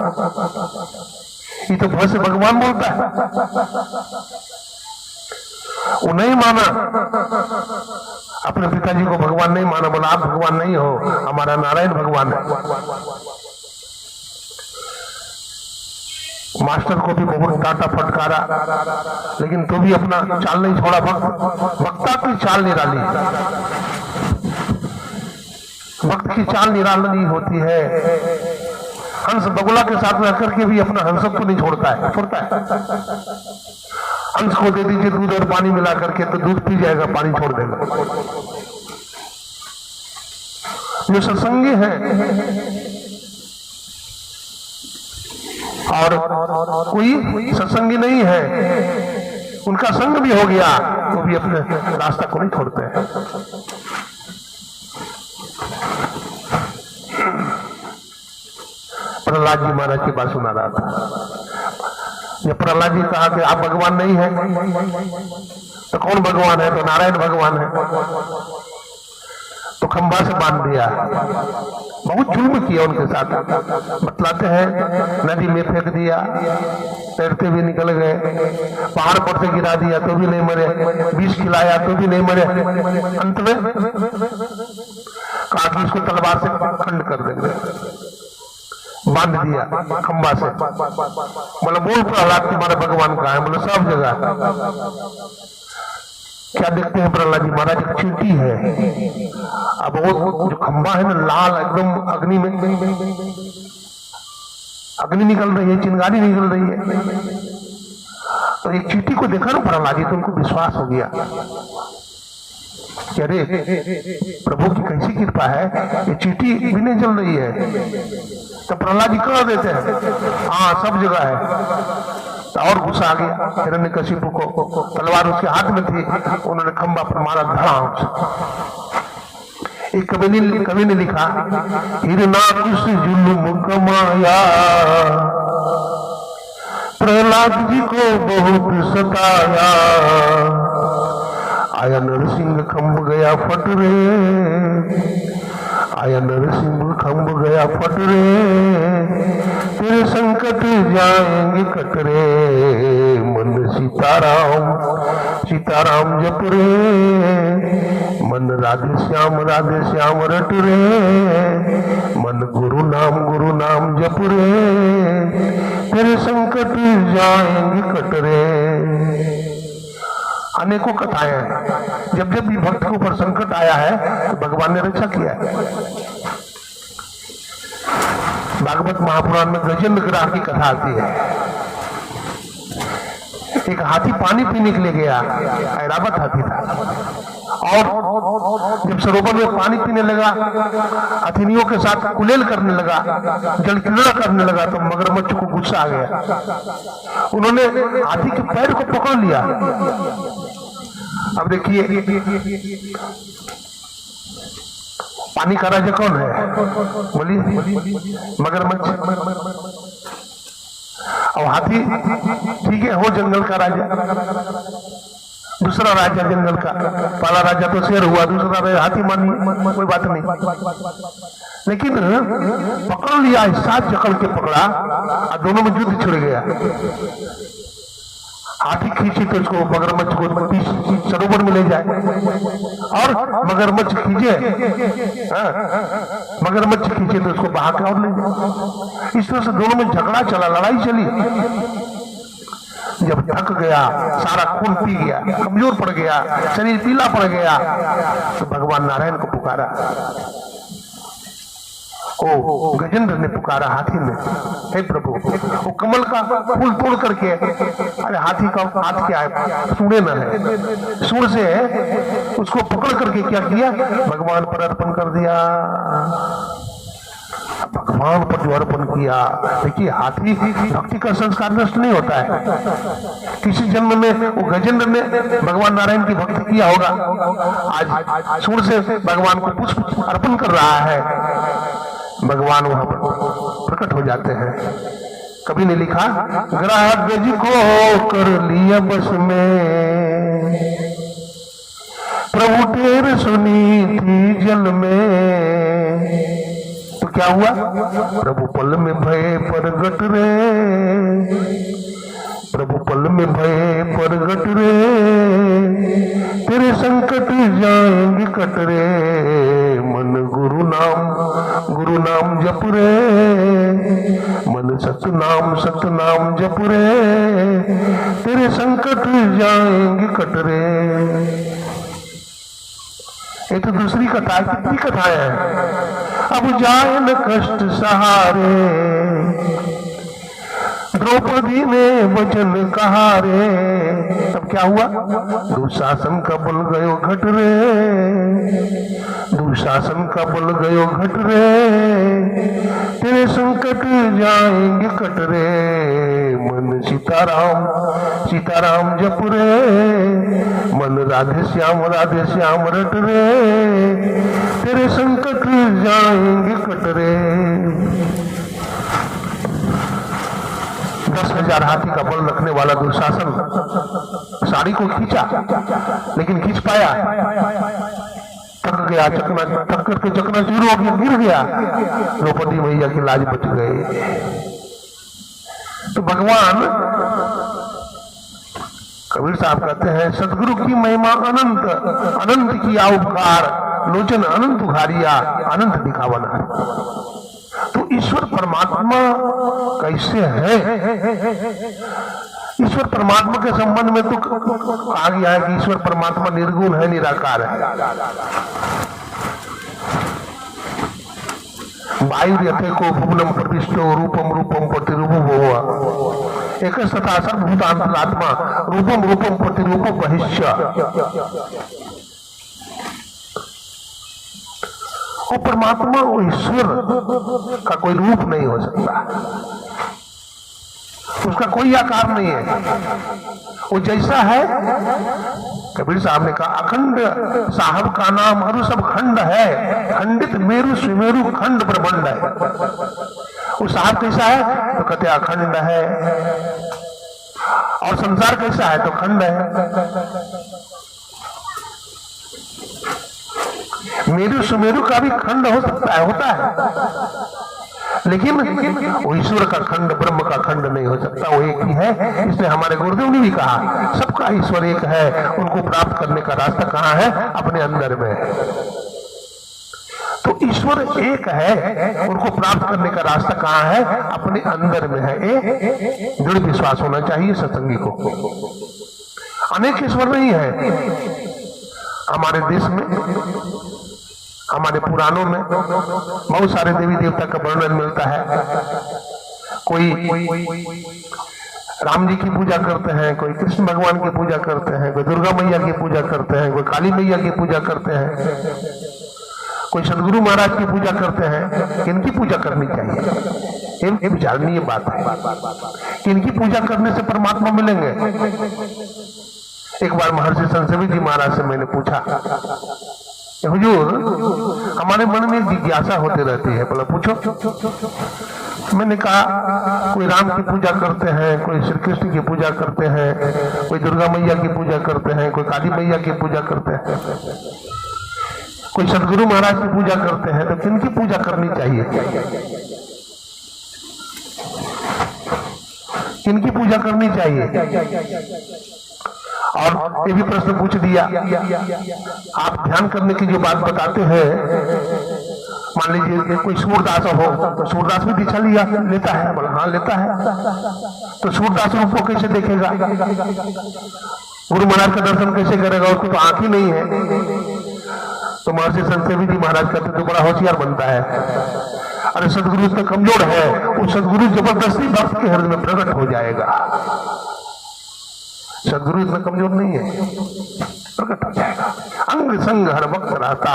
ये तो भ से भगवान बोलता है। वो नहीं माना, अपने पिताजी को भगवान नहीं माना। बोला आप भगवान नहीं हो, हमारा नारायण भगवान है। मास्टर को भी बहुत डांटा फटकारा, लेकिन तो भी अपना चाल नहीं छोड़ा। वक्ता की चाल निराली, वक्त की चाल निराली होती है। हंस बगुला के साथ रह करके भी अपना हंसत्व तो नहीं छोड़ता है। हंस को दे दीजिए दूध और पानी मिला करके तो दूध पी जाएगा, पानी छोड़ देगा। जो सत्संगी है और कोई सत्संगी नहीं है, उनका संग भी हो गया तो भी अपने रास्ता को नहीं छोड़ते हैं। प्रहलाद जी महाराज की बात सुना रहा था। जब प्रहलाद जी कहा कि आप भगवान नहीं है तो कौन भगवान है? तो नारायण भगवान है। तो खंबा से बांध दिया। बहुत जुल्म किया उनके साथ। बतलाते हैं नदी में फेंक दिया, तैरते हुए निकल गए, पहाड़ पर से गिरा दिया तो भी नहीं मरे, विष खिलाया तो भी नहीं मरे। अंत में कहा कि इसको तलवार से खंड कर देंगे, बांध दिया खंबा से। बोले बोल प्रहलाद तुम्हारे भगवान कहाँ है? बोले सब जगह। क्या देखते हैं प्रहलाद जी महाराज? एक चींटी है। अब वो जो खंबा है ना, लाल एकदम अग्नि में अग्नि निकल रही है, चिंगारी निकल रही है। तो एक चींटी को देखा ना प्रहलाद जी, तो उनको विश्वास हो गया कि अरे प्रभु की कैसी कृपा है, ये चींटी भी नहीं जल रही है। तो प्रहलाद जी कह देते हैं हाँ सब जगह है। तो और गुस्सा आ गया हिरण्यकशिपु को। तलवार उसके हाथ में थी, उन्होंने खंबा पर मारा धड़ाम से। एक कवि ने लिखा, हिरणाकुश जुल्म कमाया, प्रहलाद जी को बहुत सताया, आया नरसिंह खंब गया फट रे, आया नरसिंह खंब गया फट रे, तेरे संकट जाएंगे कट रे, मन सीताराम सीताराम जप रे, मन राधे श्याम रट रे, मन गुरु नाम जप रे, तेरे संकट जाएंगे कट रे। अनेकों कथाएं हैं, जब जब भी भक्त के ऊपर संकट आया है तो भगवान ने रक्षा किया है। भागवत महापुराण में गजेंद्र ग्राह की कथा आती है। एक हाथी पानी पीने के लिए गया, ऐरावत हाथी था, और जब सरोवर में पानी पीने लगा, अतिथियों के साथ कुलेल करने लगा, जल क्रीड़ा करने लगा, तो मगरमच्छ को गुस्सा आ गया। उन्होंने हाथी के पैर को पकड़ लिया। अब देखिए पानी का राजा कौन है? बोलिए मगरमच्छ। और हाथी ठीक है, हो जंगल का राजा, दूसरा राजा जंगल का। पहला राजा तो शेर हुआ, दूसरा राजा हाथी, मानिए कोई बात नहीं। लेकिन पकड़ लिया, साथ जकड़ के पकड़ा और दोनों में युद्ध छिड़ गया। हाथी खींची तो इसको मगरमच्छ को सरोवर में ले जाए, और मगरमच्छ खींचे मगरमच्छ खींचे तो उसको बहा के और ले जाए। इस तरह से दोनों में झगड़ा चला, लड़ाई चली। जब थक गया, सारा खून पी गया, कमजोर पड़ गया, शरीर पीला पड़ गया, तो भगवान नारायण को पुकारा। ओ गजेंद्र ने पुकारा हाथी ने, हे प्रभु, वो कमल का फूल तोड़ करके, अरे हाथी का हाथ क्या है, सूढ़े न है, सूढ़ से उसको पकड़ करके क्या किया, भगवान पर अर्पण कर दिया। भगवान पर जो अर्पण किया, देखिए हाथी भक्ति का संस्कार नष्ट नहीं होता है। किसी जन्म में वो गजेंद्र ने भगवान नारायण की भक्ति किया होगा, आज सूढ़ से भगवान को पुष्प अर्पण कर रहा है, भगवान वहां पर प्रकट हो जाते हैं। कवि ने लिखा, ग्राह गज को कर लिया बस में, प्रभु टेर सुनी थी जल में, तो क्या हुआ, प्रभु पल में भय प्रगट रे, प्रभु पल में भय प्रगट रे, तेरे संकट जाएंगे कट रे, मन गुरु नाम जप रे, मन सतनाम जप रे, तेरे संकट जाएंगे कट रे। ये तो दूसरी कथा है, कितनी कथाएं हैं। अब जाए न कष्ट सहारे, द्रौपदी ने वचन कहा रे, तब क्या हुआ, दुशासन का बल गयो घट रे, दुशासन का बल गयो घट रे, तेरे संकट जाएंगे कट रे, मन सीताराम जप रे, मन राधे श्याम रट रे, तेरे संकट जाएंगे कट रे। 10,000 हाथी का बल रखने वाला दुशासन साड़ी को खींचा, लेकिन खींच पाया, थक गया, थक करके चकनाचूर हो गया, गिर गया, द्रौपदी मैया की लाज बच गई। तो भगवान कबीर साहब कहते हैं, सदगुरु की महिमा अनंत, अनंत किया उपकार, लोचन अनंत उघारिया, अनंत दिखावना। तो ईश्वर परमात्मा कैसे है? ईश्वर परमात्मा के संबंध में तो कहा गया है कि ईश्वर परमात्मा निर्गुण है, निराकार है। वायु यथे को भुवनम प्रविष्टो रूपम रूपम प्रतिरूपो भव एक तथा सर्वभूतांतरात्मा रूपम रूपम प्रतिरूपो बहिष्य। वो परमात्मा, वो ईश्वर का कोई रूप नहीं हो सकता, उसका कोई आकार नहीं है, वो जैसा है। कबीर साहब ने कहा, अखंड साहब का नाम हरु सब खंड है, खंडित मेरु सुमेरु खंड प्रबंड है। वो साहब कैसा है तो कहते अखंड है, और संसार कैसा है तो खंड है। मेरु सुमेरु का भी खंड हो सकता है, होता है, लेकिन वो ईश्वर का खंड, ब्रह्म का खंड नहीं हो सकता, वो एक ही है। इसलिए हमारे गुरुदेव ने भी कहा, सबका ईश्वर एक है, उनको प्राप्त करने का रास्ता कहाँ है? अपने अंदर में। तो ईश्वर एक है, उनको प्राप्त करने का रास्ता कहाँ है? अपने अंदर में है। एक दृढ़ विश्वास होना चाहिए सत्संगी को। अनेक ईश्वर नहीं है हमारे देश में, हमारे पुराणों में बहुत सारे देवी देवता का वर्णन मिलता है। कोई राम जी की पूजा करते हैं, कोई कृष्ण भगवान की पूजा करते हैं, कोई दुर्गा मैया की पूजा करते हैं, कोई काली मैया की पूजा करते हैं, कोई सदगुरु महाराज की पूजा करते हैं। इनकी पूजा करनी चाहिए, एक विचारणीय बात है कि इनकी पूजा करने से परमात्मा मिलेंगे। एक बार महर्षि संसवी जी महाराज से मैंने पूछा, हुजूर हमारे मन में जिज्ञासा होती रहती है, बोला पूछो। मैंने कहा, कोई राम की पूजा करते हैं, कोई श्री कृष्ण की पूजा करते हैं, कोई दुर्गा मैया की पूजा करते हैं, कोई काली मैया की पूजा करते हैं, कोई सदगुरु महाराज की पूजा करते हैं, तो किनकी पूजा करनी चाहिए? किनकी पूजा करनी चाहिए? और ये भी प्रश्न पूछ दिया, आप ध्यान करने की जो बात बताते हैं, मान लीजिए कोई सूरदास हो तो सूरदास भी दीक्षा लेता है, बोला हाँ लेता है, तो सूरदास रूप को कैसे देखेगा? गुरु महाराज का दर्शन कैसे करेगा? उसको तो आंख ही नहीं है। तो महर्षि संतसेवी जी महाराज कहते तो बड़ा होशियार बनता है, अरे सदगुरु इतना कमजोर है, वो सदगुरु जबरदस्ती भक्त के हृदय में प्रकट हो जाएगा। सदगुरु इतना कमजोर नहीं है, प्रकट हो जाएगा। अंग संग हर वक्त रहता,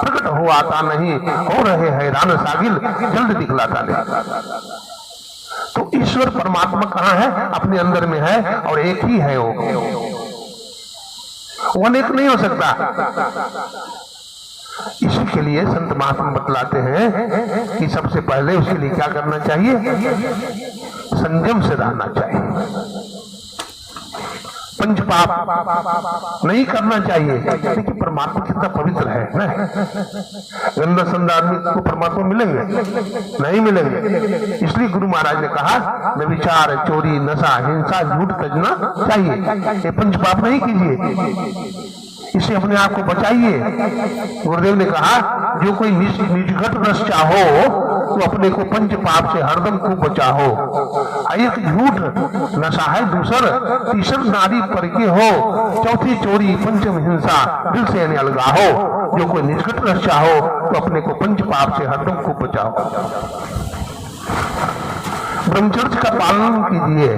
प्रकट हो आता नहीं, हो रहे हैरान सागिल, जल्द दिखलाता नहीं। तो ईश्वर परमात्मा कहाँ है? अपने अंदर में है, और एक ही है वो अनेक नहीं हो सकता। इसी के लिए संत महात्मा बतलाते हैं कि सबसे पहले उसके लिए क्या करना चाहिए? संयम से रहना चाहिए, पंच पाप नहीं करना चाहिए। देखिए परमात्मा कितना पवित्र है ना, गंदा संदा आदमी को परमात्मा मिलेंगे? नहीं मिलेंगे। इसलिए गुरु महाराज ने कहा, व्यभिचार, चोरी, नशा, हिंसा, झूठ तजना चाहिए, ये पंच पाप नहीं कीजिए, इससे अपने आप को बचाइए। गुरुदेव ने कहा, जो कोई निजघट रस चाहो तो अपने को पंच पाप से हरदम को बचाओ। एक झूठ नशा है, दूसर तीसर नारी पर के हो, चौथी चोरी, पंचम हिंसा, दिल से अलगा हो। जो कोई निजघट रस चाहो तो अपने को पंच पाप से हरदम को बचाओ। ब्रह्मचर्य का पालन कीजिए।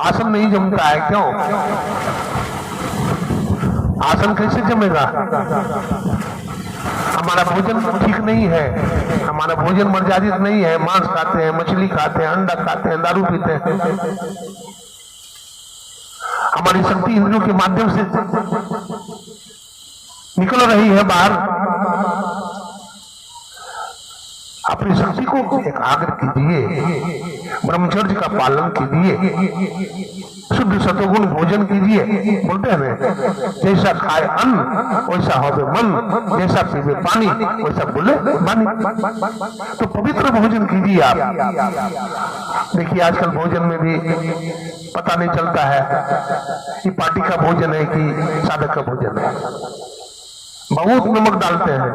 आसन नहीं जमता है, क्यों? आसन कैसे जमेगा? हमारा भोजन ठीक नहीं है, हमारा भोजन मर्यादित नहीं है, मांस खाते हैं, मछली खाते हैं, अंडा खाते हैं, दारू पीते हैं। हमारी शक्ति इंद्रियों के माध्यम से निकल रही है बाहर। अपनी शक्ति को एकाग्र कीजिए, ब्रह्मचर्य का पालन कीजिए। शुद्ध सतोगुण भोजन कीजिए, बोलते हैं ना, जैसा खाए अन्न वैसा होवे मन, जैसा पीवे पानी वैसा बोले वाणी। तो पवित्र भोजन कीजिए आप। देखिए आजकल भोजन में भी पता नहीं चलता है कि पार्टी का भोजन है कि साधक का भोजन है। बहुत नमक डालते हैं,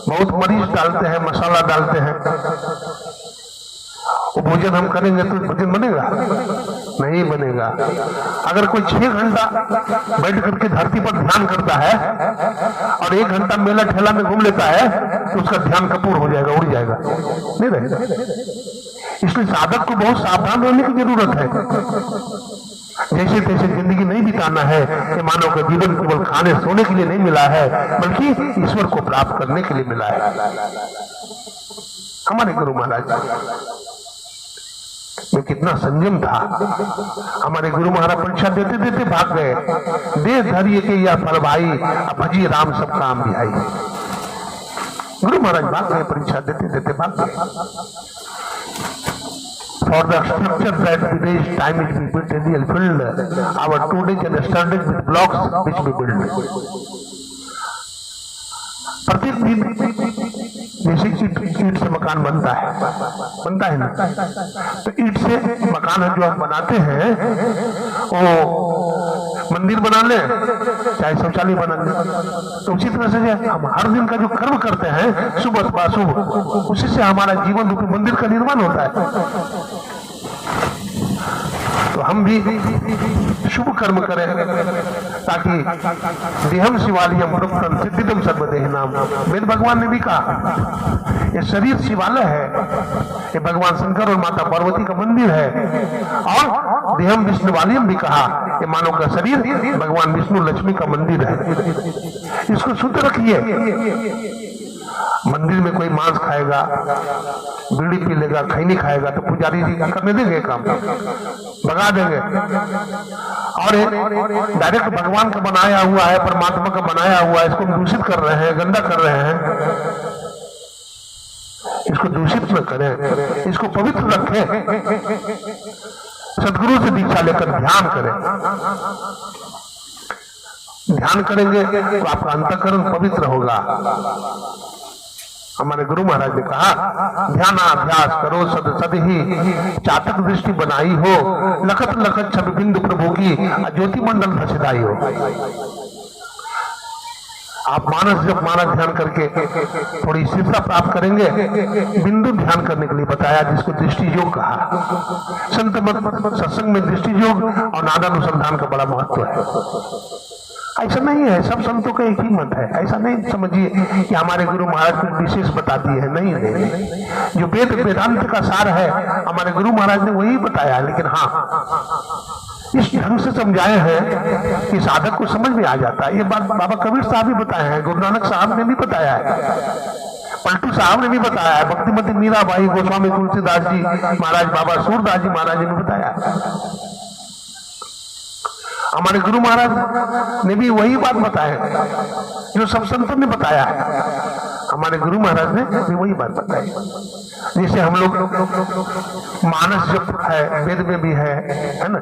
बहुत मरीच डालते हैं, मसाला डालते हैं। वो भोजन हम करेंगे तो भोजन बनेगा? नहीं बनेगा। अगर कोई 6 घंटा बैठ करके धरती पर ध्यान करता है और 1 घंटा मेला ठेला में घूम लेता है तो उसका ध्यान कपूर हो जाएगा, उड़ जाएगा, नहीं रहेगा। इसलिए साधक को बहुत सावधान रहने की जरूरत है। जैसे तैसे जिंदगी नहीं बिताना है। ये मानव का जीवन केवल खाने सोने के लिए नहीं मिला है, बल्कि ईश्वर को प्राप्त करने के लिए मिला है। हमारे गुरु महाराज में कितना संयम था। हमारे गुरु महाराज परीक्षा देते देते भाग गए। दे धैर्य के या फल भाई, भजी राम सब काम भी आई। गुरु महाराज भाग गए, परीक्षा देते देते भाग गए। For the structure that today's time is we built in the field, our 2 days and started with blocks which we built. प्रत्येक दिन जैसे ईट से मकान बनता है ना, तो ईट से मकान जो हम बनाते हैं वो मंदिर बना ले चाहे शौचालय बना ले, तो उसी तरह से हम हर दिन का जो कर्म करते हैं सुबह सुबह, उसी से हमारा जीवन रूपी मंदिर का निर्माण होता है। तो हम भी शुभ कर्म करें ताकि देहम शिवालयम वृत्तम सिद्धिदम सर्वदेह नाम। वेद भगवान ने भी कहा ये शरीर शिवालय है, ये भगवान शंकर और माता पार्वती का मंदिर है। और देहम विष्णुवालयम भी कहा ये मानव का शरीर भगवान विष्णु लक्ष्मी का मंदिर है। इसको शुद्ध रखिए। मंदिर में कोई मांस खाएगा, बीड़ी पी लेगा, खैनी खाएगा तो पुजारी जी करने देंगे काम, भगा देंगे। और डायरेक्ट भगवान का बनाया हुआ है, परमात्मा का बनाया हुआ है, इसको दूषित कर रहे हैं, गंदा कर रहे हैं। इसको दूषित न करें, इसको पवित्र रखें। सदगुरु से दीक्षा लेकर ध्यान करें। ध्यान करेंगे तो आपका अंतःकरण पवित्र होगा। हमारे गुरु महाराज ने कहा ध्यानाभ्यास करो सद सद ही चातक दृष्टि बनाई हो, लखत लखत छवि बिंदु प्रभु की ज्योति मंडल भसिदाई हो। आप मानस ध्यान करके थोड़ी स्थिरता प्राप्त करेंगे। बिंदु ध्यान करने के लिए बताया, जिसको दृष्टि योग कहा। संत मत सत्संग में दृष्टि योग और नादानुसंधान का बड़ा महत्व है। ऐसा नहीं है, सब संतों का एक ही मत है। ऐसा नहीं समझिए कि हमारे गुरु महाराज ने विशेष बता दिए है, नहीं। जो वेद वेदांत का सार है हमारे गुरु महाराज ने वही बताया है। लेकिन हाँ, इस ढंग से समझाए हैं कि साधक को समझ में आ जाता है। ये बात बाबा कबीर साहब भी बताए हैं, गुरु नानक साहब ने भी बताया है, पलटू साहब ने भी बताया है, भक्तिमती मीराबाई, गोस्वामी तुलसीदास जी महाराज, बाबा सूरदास जी महाराज ने भी बताया है। हमारे गुरु महाराज ने भी वही बात बताया जो सब संतों ने बताया है। हमारे गुरु महाराज ने भी वही बात बताई। जैसे हम लोग मानस जप है, वेद में भी है ना,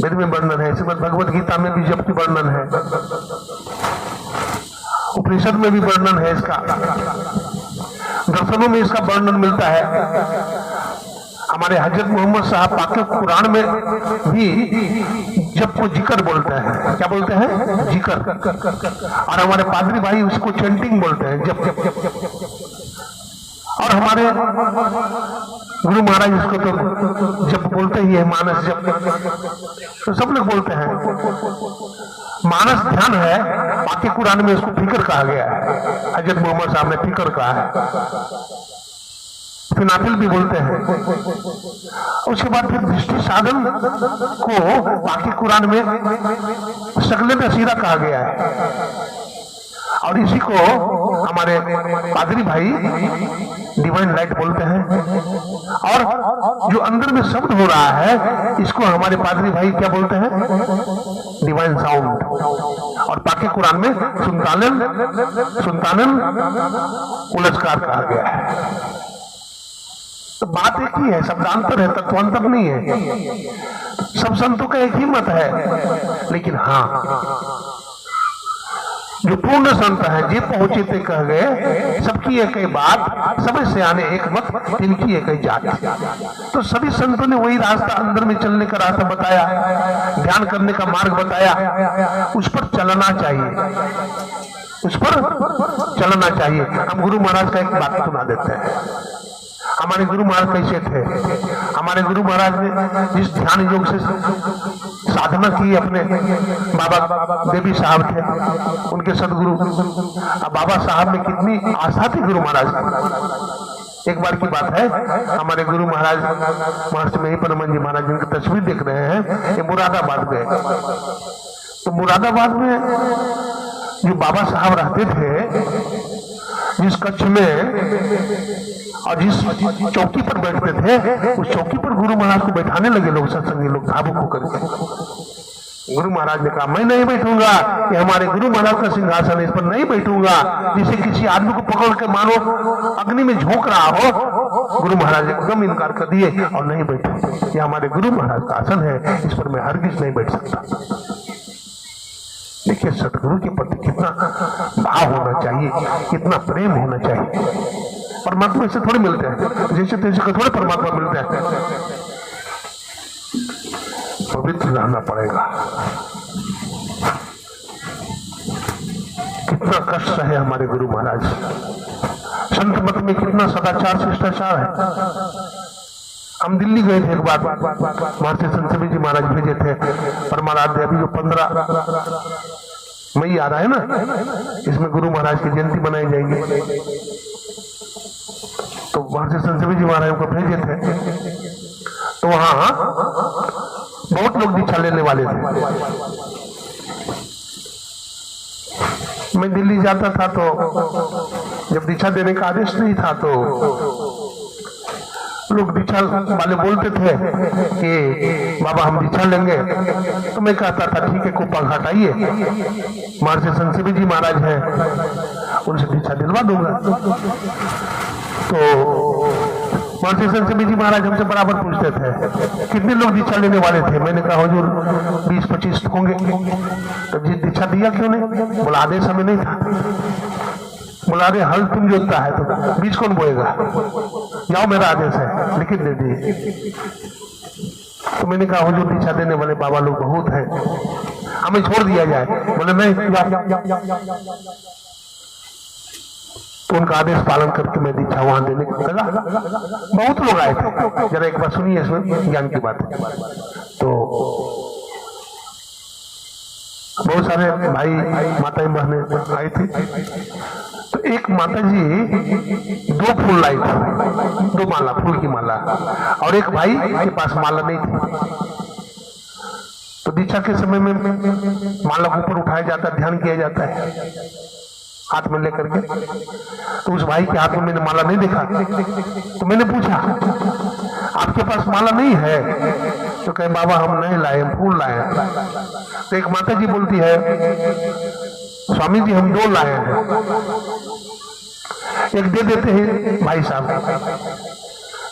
वेद में वर्णन है, श्रीमद् भगवत गीता में भी जप की वर्णन है, उपनिषद में भी वर्णन है इसका, दर्शनों में इसका वर्णन मिलता है। हमारे हजरत मोहम्मद साहब पाक कुरान में भी जब को जिक्र बोलते हैं। क्या बोलते हैं? जिक्र। और हमारे पादरी भाई उसको चैंटिंग बोलते हैं, जप। और हमारे गुरु महाराज इसको तो जप बोलते ही है, मानस जप, तो सब लोग बोलते हैं। मानस ध्यान है, पाक कुरान में उसको फिक्र कहा गया है। हजरत मोहम्मद साहब ने फिक्र कहा है, नाफिल भी बोलते हैं। उसके बाद फिर दृष्टि साधन को बाकी कुरान में शक्ल नसीरा कहा गया है। और इसी को हमारे पादरी भाई डिवाइन लाइट बोलते हैं। और जो अंदर में शब्द हो रहा है इसको हमारे पादरी भाई क्या बोलते हैं? Divine sound. और पाके कुरान में सुल्तानन उलझकार कहा गया है। तो बात एक ही है, शब्दांतर है, तत्वांतर नहीं है। सब संतों का एक ही मत है, लेकिन हाँ जो पूर्ण संत है जे पहुंचे ते कह गए, सबकी एक ही बात, सब से आने एक मत, तिनकी एक ही जात। तो सभी संतों ने वही रास्ता, अंदर में चलने का रास्ता बताया, ध्यान करने का मार्ग बताया, उस पर चलना चाहिए, उस पर चलना चाहिए। हम गुरु महाराज का एक बात सुना देते हैं। हमारे गुरु महाराज कैसे थे? हमारे गुरु महाराज ने जिस ध्यान योग से साधना की, अपने बाबा देवी साहब थे, उनके सदगुरु बाबा साहब में कितनी आस्था थी गुरु महाराज। एक बार की बात है, हमारे गुरु महाराज महर्षि में परमहंस जी महाराज जिनकी तस्वीर देख रहे हैं, ये मुरादाबाद गए। तो मुरादाबाद में जो बाबा साहब रहते थे, जिस कक्ष में और जिस चौकी पर बैठते थे, उस चौकी पर गुरु महाराज को बैठाने लगे लोग, सत्संगी लोग भावुक होकर के। गुरु महाराज ने कहा मैं नहीं बैठूंगा, ये हमारे गुरु महाराज का सिंहासन है, इस पर नहीं बैठूंगा। जिसे किसी आदमी को पकड़ के मानो अग्नि में झोंक रहा हो, गुरु महाराज ने एकदम इनकार कर दिए और नहीं बैठे। ये हमारे गुरु महाराज का आसन है, इस पर मैं हरगिज नहीं बैठ सकता। देखिए सतगुरु के प्रति कितना भाव होना चाहिए, कितना प्रेम होना चाहिए। परमात्मा से थोड़े मिलते हैं, जैसे तैसे को थोड़े परमात्मा मिलते हैं। पवित्र रहना पड़ेगा। कितना कष्ट है हमारे गुरु महाराज, संत मत में कितना सदाचार शिष्टाचार है। हम दिल्ली गए थे एक बार, महर्षि संत जी महाराज भेजे थे परमाराध्य। अभी जो 15 मई आ रहा है ना, इसमें गुरु महाराज की जयंती मनाई जाएगी। तो महर्षि संत जी महाराज को भेजे थे, तो वहां बहुत लोग दीक्षा लेने वाले थे। मैं दिल्ली जाता था तो जब दीक्षा देने का आदेश नहीं था, तो लोग दीक्षा वाले बोलते थे कि बाबा हम दीक्षा लेंगे। तो मैं कहता था ठीक है, कुप्पा हटाइए, महर्षि संत जी महाराज हैं, उनसे दीक्षा दिलवा दूंगा। तो महर्षि संत जी महाराज हमसे बराबर पूछते थे कितने लोग दीक्षा लेने वाले थे। मैंने कहा हुजूर 20-25 होंगे। तो जी दीक्षा दिया क्यों नहीं? बोला आदेश हमें नहीं था। बोला अरे हल तुम जोतता है तो बीज कौन बोएगा, जाओ मेरा आदेश है, लिखित दे दिए। तो मैंने कहा हुजूर दीक्षा देने वाले बाबा लोग बहुत है, हमें छोड़ दिया जाए। बोले नहीं, तो उनका आदेश पालन करके मैं दीक्षा वहां देने लगा। बहुत लोग आए थे, जरा एक बार सुनिए, इसमें ज्ञान की बात है। तो बहुत सारे भाई माताएं बहनें आई थी। तो एक माता जी 2 फूल लाई थी, 2 माला, फूल की माला, और एक भाई के पास माला नहीं थी। तो दीक्षा के समय में माला को ऊपर उठाया जाता है, ध्यान किया जाता है हाथ में लेकर के। तो उस भाई के हाथ में मैंने माला नहीं देखा। तो मैंने पूछा आपके पास माला नहीं है? तो कहे बाबा हम नहीं लाए, हम फूल लाए। तो एक माता जी बोलती है स्वामी जी हम 2 लाए हैं, एक दे देते हैं भाई साहब।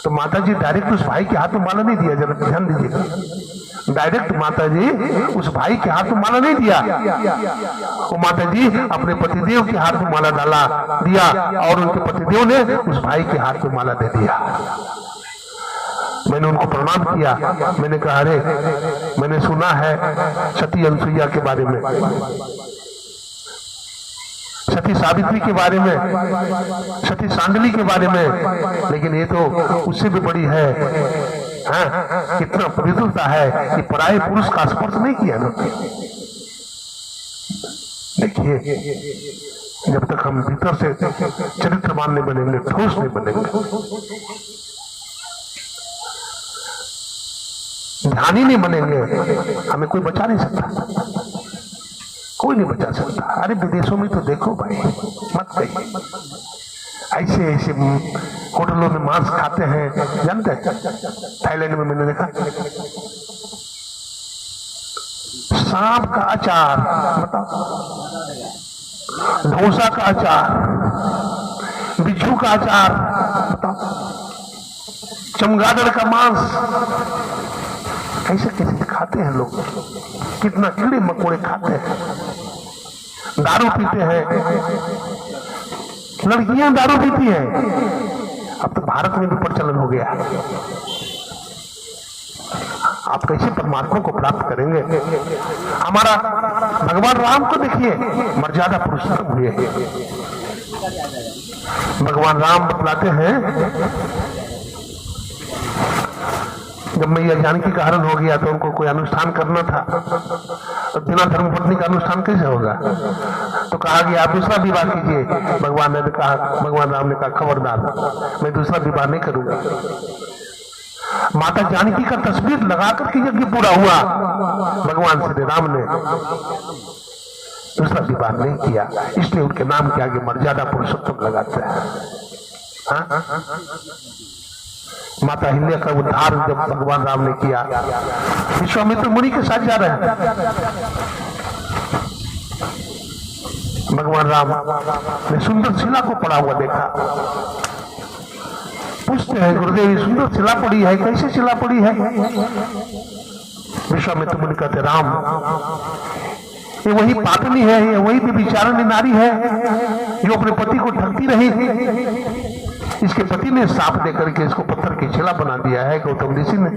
तो माता जी डायरेक्ट उस भाई के हाथ में माला नहीं दिया, जरा ध्यान दीजिएगा। डायरेक्ट माता जी उस भाई के हाथ में माला नहीं दिया, वो माता जी अपने पतिदेव के हाथ में माला डाला दिया, और उनके पतिदेव ने उस भाई के हाथ में माला दे दिया। मैंने उनको प्रणाम किया। मैंने कहा अरे मैंने सुना है सती अनसुईया के बारे में, सती सावित्री के बारे में, सती सांडली के बारे में, लेकिन ये तो उससे भी बड़ी है। हाँ, कितना पवित्रता है कि पराये पुरुष का स्पर्श नहीं किया ना। देखिए जब तक हम भीतर से चरित्रवान नहीं बनेंगे, ठोस नहीं बनेंगे, ध्यानी नहीं बनेंगे, हमें कोई बचा नहीं सकता, कोई नहीं बचा सकता। अरे विदेशों में तो देखो भाई, मत कहिए, ऐसे ऐसे होटलों में मांस खाते हैं, जानते हैं? थाईलैंड में मैंने देखा सांप का अचार, बताओ, डोसा का अचार, बिच्छू का अचार, बताओ, चमगादड़ का मांस कैसे कैसे खाते हैं लोग, कितना कीड़े मकोड़े खाते हैं, दारू पीते हैं, लड़कियां दारू पीती हैं। अब तो भारत में भी प्रचलन हो गया। आप कैसे परमात्मा को प्राप्त करेंगे? हमारा भगवान राम को देखिए, मर्यादा पुरुषोत्तम हुए। भगवान राम बतलाते हैं, जब मैया जानकी का हरण हो गया तो उनको कोई अनुष्ठान करना था, तो बिना धर्मपत्नी का अनुष्ठान कैसे होगा? तो कहा कि आप दूसरा विवाह कीजिए। भगवान राम ने कहा खबरदार, मैं दूसरा विवाह नहीं करूंगा। माता जानकी का तस्वीर लगा करके यज्ञ पूरा हुआ, भगवान श्री राम ने दूसरा विवाह नहीं किया, इसलिए उनके नाम के आगे मर्यादा पुरुषोत्तम लगाते हैं। हाँ? माता हिल्या का उद्धार जब भगवान राम ने किया, विश्वामित्र मुनि के साथ जा रहे हैं, भगवान राम ने सुंदर शिला को पड़ा हुआ देखा। पूछते हैं, गुरुदेव सुंदर शिला पड़ी है, कैसे शिला पड़ी है? विश्वामित्र मुनि कहते, राम ये वही पाटनी है, ये वही व्यभिचारिणी नारी है जो अपने पति को ठगती रही थी। इसके पति ने साफ देकर के इसको पत्थर की शिला बना दिया है गौतम ऋषि ने।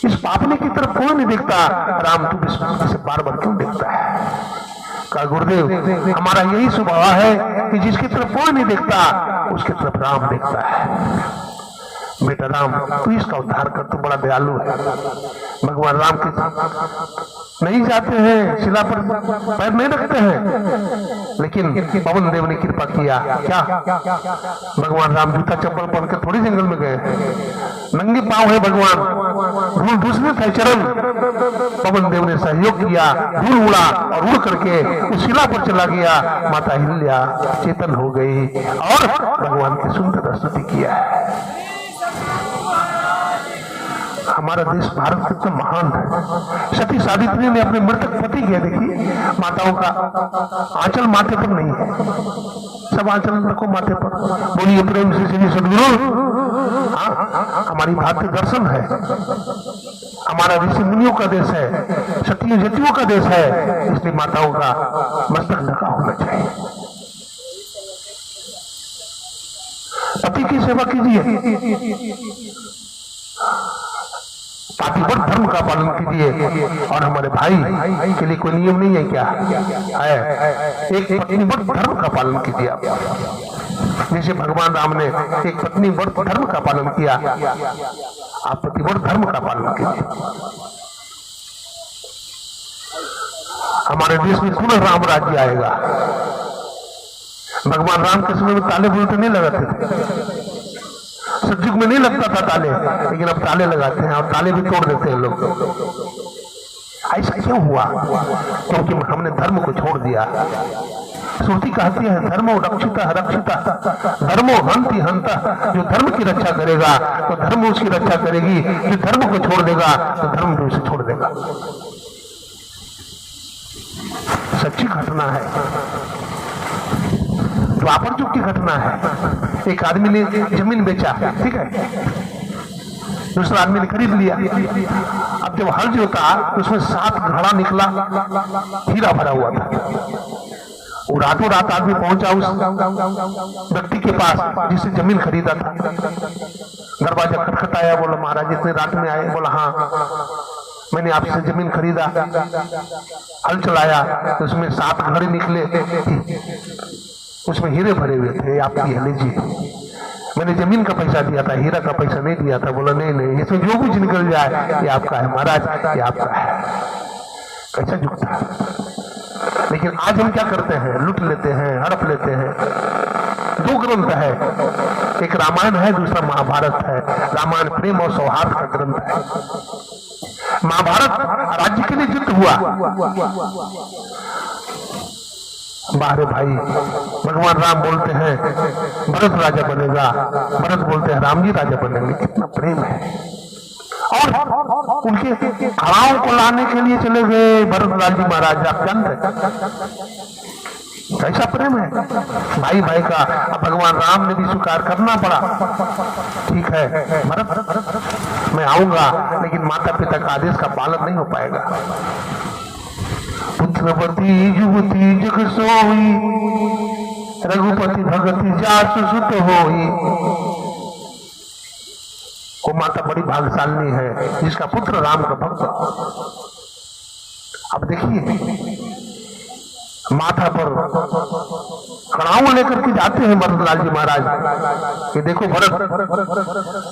इस पापने की तरफ कोई नहीं देखता, राम तू इसे बार बार क्यों देखता है? कहा गुरुदेव हमारा यही स्वभाव है कि जिसकी तरफ कोई नहीं देखता उसकी तरफ राम देखता है। बेटा राम तू इसका उद्धार कर, तू बड़ा दयालु है। भगवान राम के नहीं जाते हैं, शिला पर पैर नहीं रखते हैं, लेकिन पवन देव ने कृपा किया। क्या भगवान राम जूता चप्पल पहन के थोड़ी जंगल में गए, नंगे पांव है भगवान, धूल धूसने थे चरण। पवन देव ने सहयोग किया, धूल उड़ा और उड़ करके उस शिला पर चला गया। माता हिल्या चेतन हो गई और भगवान की सुंदर स्तुति किया है। हमारा देश भारत कितना महान है। सती सावित्री ने अपने मृतक पति किया, देखिए माताओं का आंचल माथे पर नहीं है, सब आंचल रखो माथे पर। बोलिए प्रेम से श्री सद्गुरु। हमारी भारतीय दर्शन है, हमारा ऋषि मुनियों का देश है, सतियों जतियों का देश है, इसलिए माताओं का मस्तक ढका होना चाहिए। पति की सेवा कीजिए, पातिव्रत धर्म का पालन कीजिए। और हमारे भाई के लिए कोई नियम नहीं है क्या है? एक पत्नीव्रत धर्म का पालन कीजिए आप, जैसे भगवान राम ने एक पत्नीव्रत धर्म का पालन किया, आप पतिव्रत धर्म का पालन कीजिए। हमारे देश में पुनः राम राज्य आएगा। भगवान राम के समय में ताले बुलते नहीं लगाते थे, सतयुग में नहीं लगता था ताले, लेकिन अब ताले लगाते हैं और ताले भी तोड़ देते हैं लोग। ऐसा क्यों हुआ? क्योंकि हमने धर्म को छोड़ दिया। श्रुति कहती है धर्मो रक्षिता रक्षिता धर्मो हंति हंता। जो धर्म की रक्षा करेगा तो धर्म उसकी रक्षा करेगी, जो धर्म को छोड़ देगा तो धर्म भी उसे छोड़ देगा। सच्ची घटना है, द्वापर युग की घटना है। एक आदमी ने जमीन बेचा, ठीक है, दूसरा आदमी ने खरीद लिया। अब जब हल जोता तो उसमें 7 घड़ा निकला, हीरा भरा हुआ था। वो रातों रात आदमी पहुंचा उस व्यक्ति के पास जिससे जमीन खरीदा था। दरवाजा खटखटाया, बोला महाराज इतने रात में आए? बोला हाँ, मैंने आपसे जमीन खरीदा। हल चलाया तो उसमें 7 घड़े निकले, उसमें हीरे भरे हुए थे। आपकी है, लीजिए। मैंने जमीन का पैसा दिया था, हीरा का पैसा नहीं दिया था। बोला नहीं नहीं, इसमें जो कुछ निकल जाए ये आपका है महाराज, ये आपका है। कैसा झुकता है। लेकिन आज हम क्या करते हैं? लूट लेते हैं, हड़प लेते हैं। 2 ग्रंथ है, एक रामायण है, दूसरा महाभारत है। रामायण प्रेम और सौहार्द का ग्रंथ है, महाभारत राज्य के लिए युद्ध हुआ। बाहरे भाई भगवान राम बोलते हैं भरत राजा बनेगा, भरत बोलते हैं राम जी राजा बनेंगे। कितना प्रेम है। और उनके खड़ाओं को लाने के लिए चले गए भरत लाल जी महाराज। आप जानते हैं कैसा प्रेम है भाई भाई का। अब भगवान राम ने भी स्वीकार करना पड़ा, ठीक है भरत मैं आऊंगा, लेकिन माता पिता का आदेश का पालन नहीं हो पाएगा। पुत्रवती युवती जग सोई, रघुपति भगति जासु सुत होई। वो माता बड़ी भाग्यशाली है जिसका पुत्र राम का भक्त। अब देखिए माथा पर कड़ाऊ लेकर के जाते हैं भरतलाल जी महाराज कि देखो भरत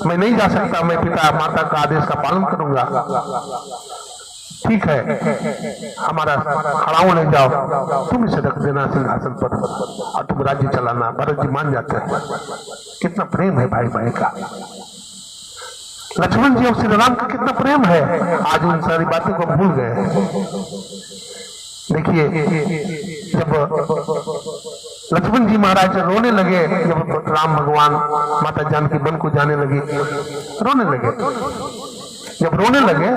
मैं नहीं जा सकता, मैं पिता माता का आदेश का पालन करूंगा। ठीक है हमारा खड़ाऊ ले जाओ, तुम इसे रख देना सिंहासन पर और तुम राज्य चलाना। भरत जी मान जाते हैं। कितना प्रेम है भाई भाई का। लक्ष्मण जी और श्री राम का कितना प्रेम है, आज उन सारी बातों को भूल गए। देखिए जब लक्ष्मण जी महाराज रोने लगे, जब राम भगवान माता जानकी वन को जाने लगी रोने लगे। जब रोने लगे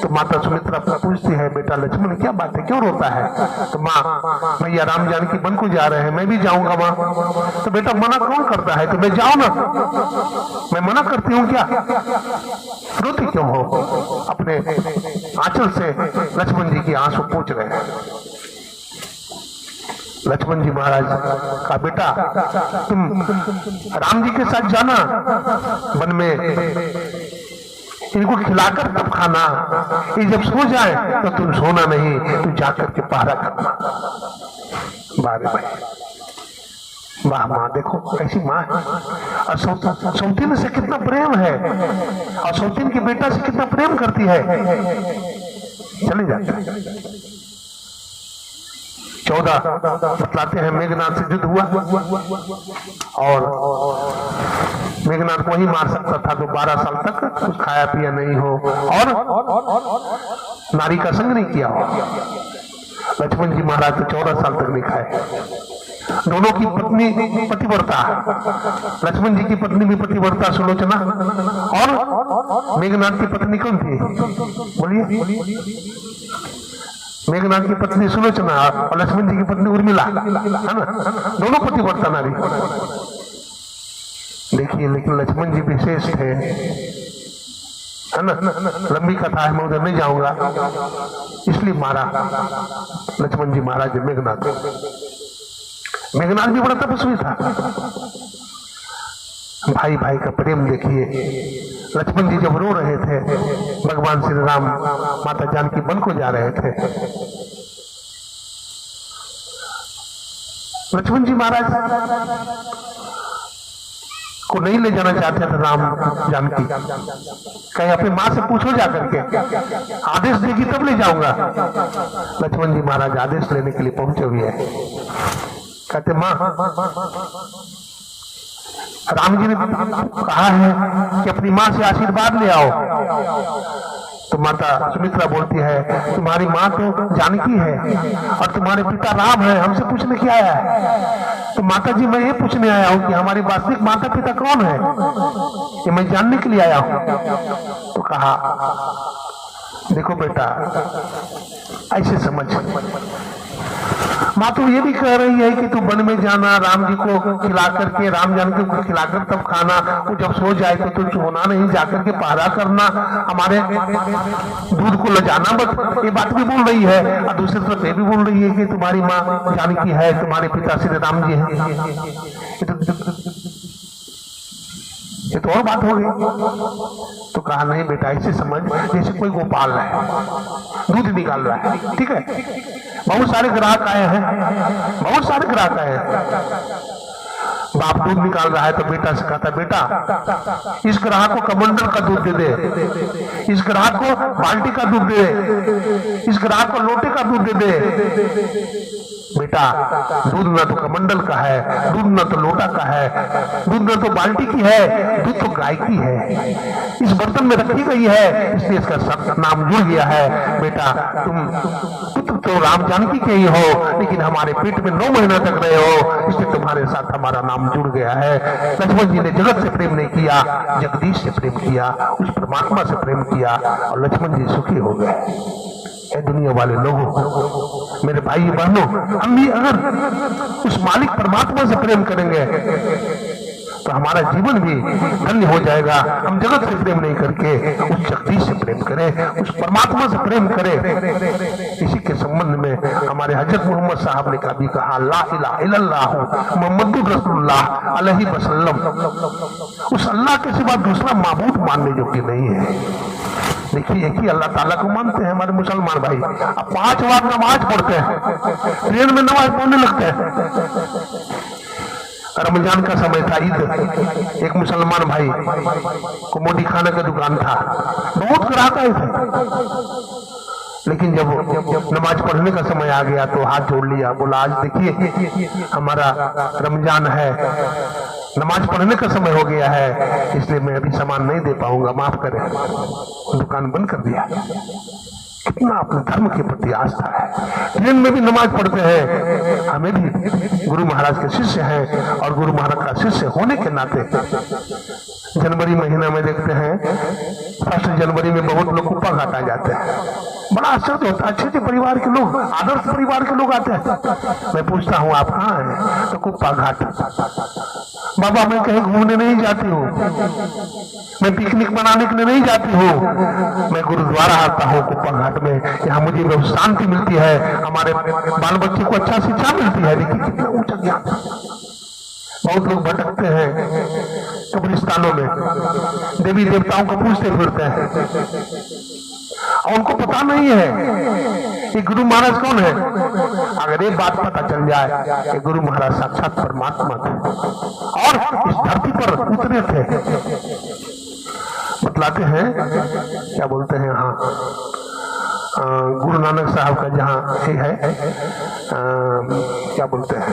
तो माता सुमित्रा पूछती है बेटा लक्ष्मण क्या बात है, क्यों रोता है? तो माँ भैया राम जानकी वन को जा रहे हैं, मैं भी जाऊंगा माँ। तो बेटा मना कौन करता है, तो मैं जाऊं ना, मैं मना करती हूँ क्या? रोती क्यों हो? अपने आंचल से लक्ष्मण जी की आंसू पोंछ रहे हैं। लक्ष्मण जी महाराज का बेटा तुम राम जी के साथ जाना वन में, इनको खिलाकर तब खाना, ये जब सो जाए तो तुम सोना नहीं, तू जाकर के पहरा करना। बारे भाई वाह माँ, देखो कैसी माँ है। और सौतीन से कितना प्रेम है, और सौतीन के बेटा से कितना प्रेम करती है। चले जाते हैं 14 बतलाते हैं मेघनाथ से युद्ध हुआ और मेघनाथ को ही मार सकता था तो 12 साल तक कुछ खाया पिया नहीं हो और नारी का संग नहीं किया हो। लक्ष्मण जी महाराज तो 14 साल तक नहीं खाए। दोनों की पत्नी पतिव्रता, लक्ष्मण जी की पत्नी भी पतिव्रता सुलोचना, और मेघनाथ की पत्नी कौन थी बोलिए? मेघनाथ की पत्नी सुलोचना और लक्ष्मण जी की पत्नी उर्मिला, है ना, दोनों पतिव्रता नारी। देखिए लेकिन लक्ष्मण जी विशेष थे, है ना, लंबी कथा है मैं उधर नहीं जाऊंगा, इसलिए मारा लक्ष्मण जी महाराज मेघनाथ। मेघनाथ भी बड़ा तपस्वी था। भाई भाई का प्रेम देखिए। लक्ष्मण जी जब रो रहे थे, भगवान श्री राम माता जानकी वन को जा रहे थे, लक्ष्मण जी महाराज को नहीं ले जाना चाहते थे राम जानकी। कहीं अपनी माँ से पूछो जाकर के, आदेश देगी तब ले जाऊंगा। लक्ष्मण जी महाराज आदेश लेने के लिए पहुंचे हुए हैं। कहते माँ राम जी ने कहा है कि अपनी माँ से आशीर्वाद ले आओ। तो माता सुमित्रा बोलती है तुम्हारी माँ तो जानकी है और तुम्हारे पिता राम है, हमसे पूछने क्या आया है? तो माता जी मैं ये पूछने आया हूँ कि हमारे वास्तविक माता पिता कौन है, ये मैं जानने के लिए आया हूँ। तो कहा देखो बेटा ऐसे समझ, माँ तो ये भी कह रही है कि तू वन में जाना, राम जी को खिला करके, राम जानकी को खिलाकर तब खाना, वो जब सो जाए तो तू सोना नहीं, जाकर के पहरा करना, हमारे दूध को ले जाना, बस ये बात भी बोल रही है। और दूसरी तरफ ये भी बोल रही है कि तुम्हारी माँ जानकी है, तुम्हारे पिता श्री राम जी है, ये तो और बात हो गई। तो कहा नहीं बेटा ऐसे समझ जैसे कोई गोपाल है, दूध निकाल रहा है, ठीक है, बहुत सारे ग्राहक आए हैं, बहुत सारे ग्राहक आए हैं, बाप दूध निकाल रहा है तो बेटा से कहता है बेटा इस ग्राहक को कमंडल का दूध दे दे, इस ग्राहक को बाल्टी का दूध दे दे, इस ग्राहक को लोटे का दूध दे दे। बेटा दूध न तो कमंडल का है, दूध न तो लोटा का है, दूध न तो बाल्टी की है, दूध तो गाय की है, इस बर्तन में रखी गई है, इसलिए इसका सब नाम जुड़ गया है। बेटा तुम पुत्र तो राम जानकी के ही हो, लेकिन हमारे पेट में 9 महीना तक रहे हो, इसलिए तुम्हारे साथ हमारा नाम जुड़ गया है। लक्ष्मण जी ने जगत से प्रेम नहीं किया, जगदीश से प्रेम किया, उस परमात्मा से प्रेम किया और लक्ष्मण जी सुखी हो गए। दुनिया वाले लोगों मेरे भाई बहनों, हम भी अगर उस मालिक परमात्मा से प्रेम करेंगे तो हमारा जीवन भी धन्य हो जाएगा। हम जगत से प्रेम नहीं करके उस शक्ति से प्रेम करें, उस परमात्मा से प्रेम करें। इसी के संबंध में हमारे हजरत मोहम्मद साहब ने कभी कहा, ला इलाहा इल्लल्लाह मुहम्मदुर रसूलुल्लाह अलैहि वसल्लम। उस अल्लाह के सिवा दूसरा माबूद मानने योग्य नहीं है। देखिए, एक ही अल्लाह ताला को मानते हैं हमारे मुसलमान भाई। अब 5 वक्त नमाज पढ़ते हैं, ट्रेन में नमाज पढ़ने लगते हैं। रमजान का समय था, ईद, एक मुसलमान भाई को मोदी खाने का दुकान था, बहुत ग्राहक आए थे। लेकिन जब नमाज पढ़ने का समय आ गया तो हाथ जोड़ लिया, बोला आज देखिए हमारा रमजान है, नमाज पढ़ने का समय हो गया है, इसलिए मैं अभी सामान नहीं दे पाऊंगा, माफ करें। दुकान बंद कर दिया। कितना अपने धर्म के प्रति आस्था है। ट्रेन में भी नमाज पढ़ते हैं। हमें भी गुरु महाराज के शिष्य हैं और गुरु महाराज का शिष्य होने के नाते जनवरी महीना में देखते हैं, 1 जनवरी में बहुत लोग कुप्पा घाट आ जाते हैं। बड़ा आश्चर्य होता है, अच्छे परिवार के लोग, आदर्श परिवार के लोग आते हैं। मैं पूछता हूँ आप कहाँ हैं? तो कुप्पा घाट। बाबा मैं कहीं घूमने नहीं जाती हूँ, मैं पिकनिक मनाने के लिए नहीं जाती हूँ, मैं गुरुद्वारा आता हूँ कुप्पा घाट में, यहाँ मुझे बहुत शांति मिलती है, हमारे बाल बच्चे को अच्छा शिक्षा मिलती है। देखिए कितना ऊंचा ज्ञान। बहुत लोग भटकते हैं कब्रिस्तानों में, देवी देवताओं को पूछते फिरते हैं और उनको पता नहीं है कि गुरु महाराज कौन है। अगर ये बात पता चल जाए कि गुरु महाराज साक्षात परमात्मा थे और इस धरती पर उतरे थे, बतलाते हैं, क्या बोलते हैं, हाँ, गुरु नानक साहब का जहाँ है, क्या बोलते हैं,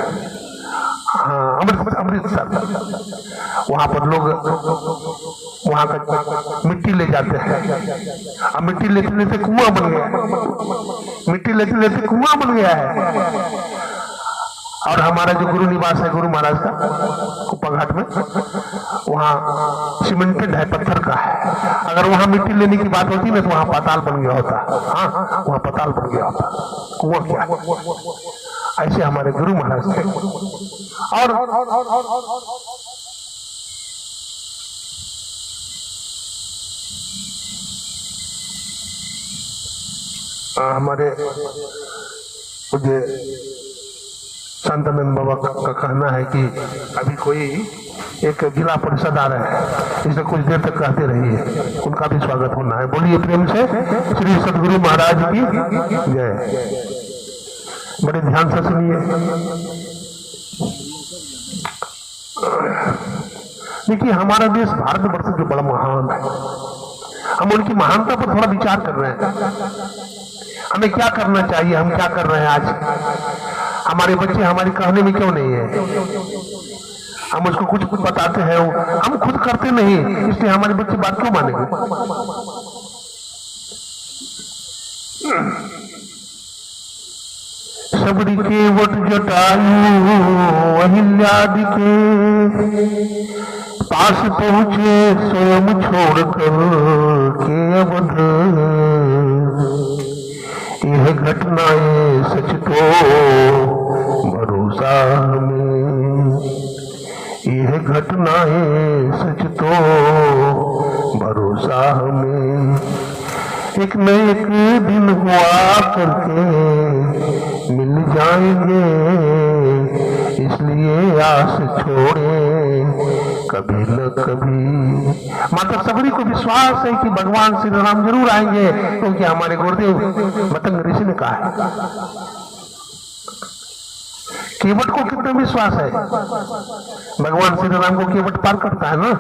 हाँ, अमृतसर, वहां पर लोग वहां का मिट्टी ले जाते हैं। अब मिट्टी लेते लेते कुआं बन गया, मिट्टी लेते लेते कुआं बन गया है। और हमारा जो गुरु निवास है गुरु महाराज का कुप्पा घाट में, वहाँ सीमेंटेड है, पत्थर का है। अगर वहाँ मिट्टी लेने की बात होती ना तो वहाँ पाताल बन गया होता। हाँ, वहाँ पाताल बन गया होता, कुआं क्या। ऐसे हमारे गुरु महाराज थे। और हमारे मुझे शांतानंद बाबा का कहना है कि अभी कोई एक जिला परिषद आ रहे हैं, इसे कुछ देर तक कहते रहिए, उनका भी स्वागत होना है। बोलिए प्रेम से श्री सदगुरु महाराज की जय। बड़े ध्यान से सुनिए। देखिए हमारा देश भारतवर्ष जो बड़ा महान है, हम उनकी महानता पर थोड़ा विचार कर रहे हैं। हमें क्या करना चाहिए, हम क्या कर रहे हैं आज। हमारे बच्चे हमारे कहने में क्यों नहीं है, हम उसको कुछ कुछ बताते हैं, हम खुद करते नहीं, इसलिए हमारे बच्चे बात क्यों मानेंगे। सबरी के वट जटायु अहिल्यादि के पास पहुंचे स्वयं छोड़कर के अवध। यह घटनाएं सच तो भरोसा हमें, यह घटनाएं सच तो भरोसा हमें। एक न एक दिन हुआ करके मिल जाएंगे, इसलिए आस छोड़े कभी न कभी। माता सबरी को विश्वास है कि भगवान श्री राम जरूर आएंगे, क्योंकि हमारे गुरुदेव मतंग ऋषि ने कहा है। केवट को कितना विश्वास है, भगवान श्री राम को केवट पार करता है ना।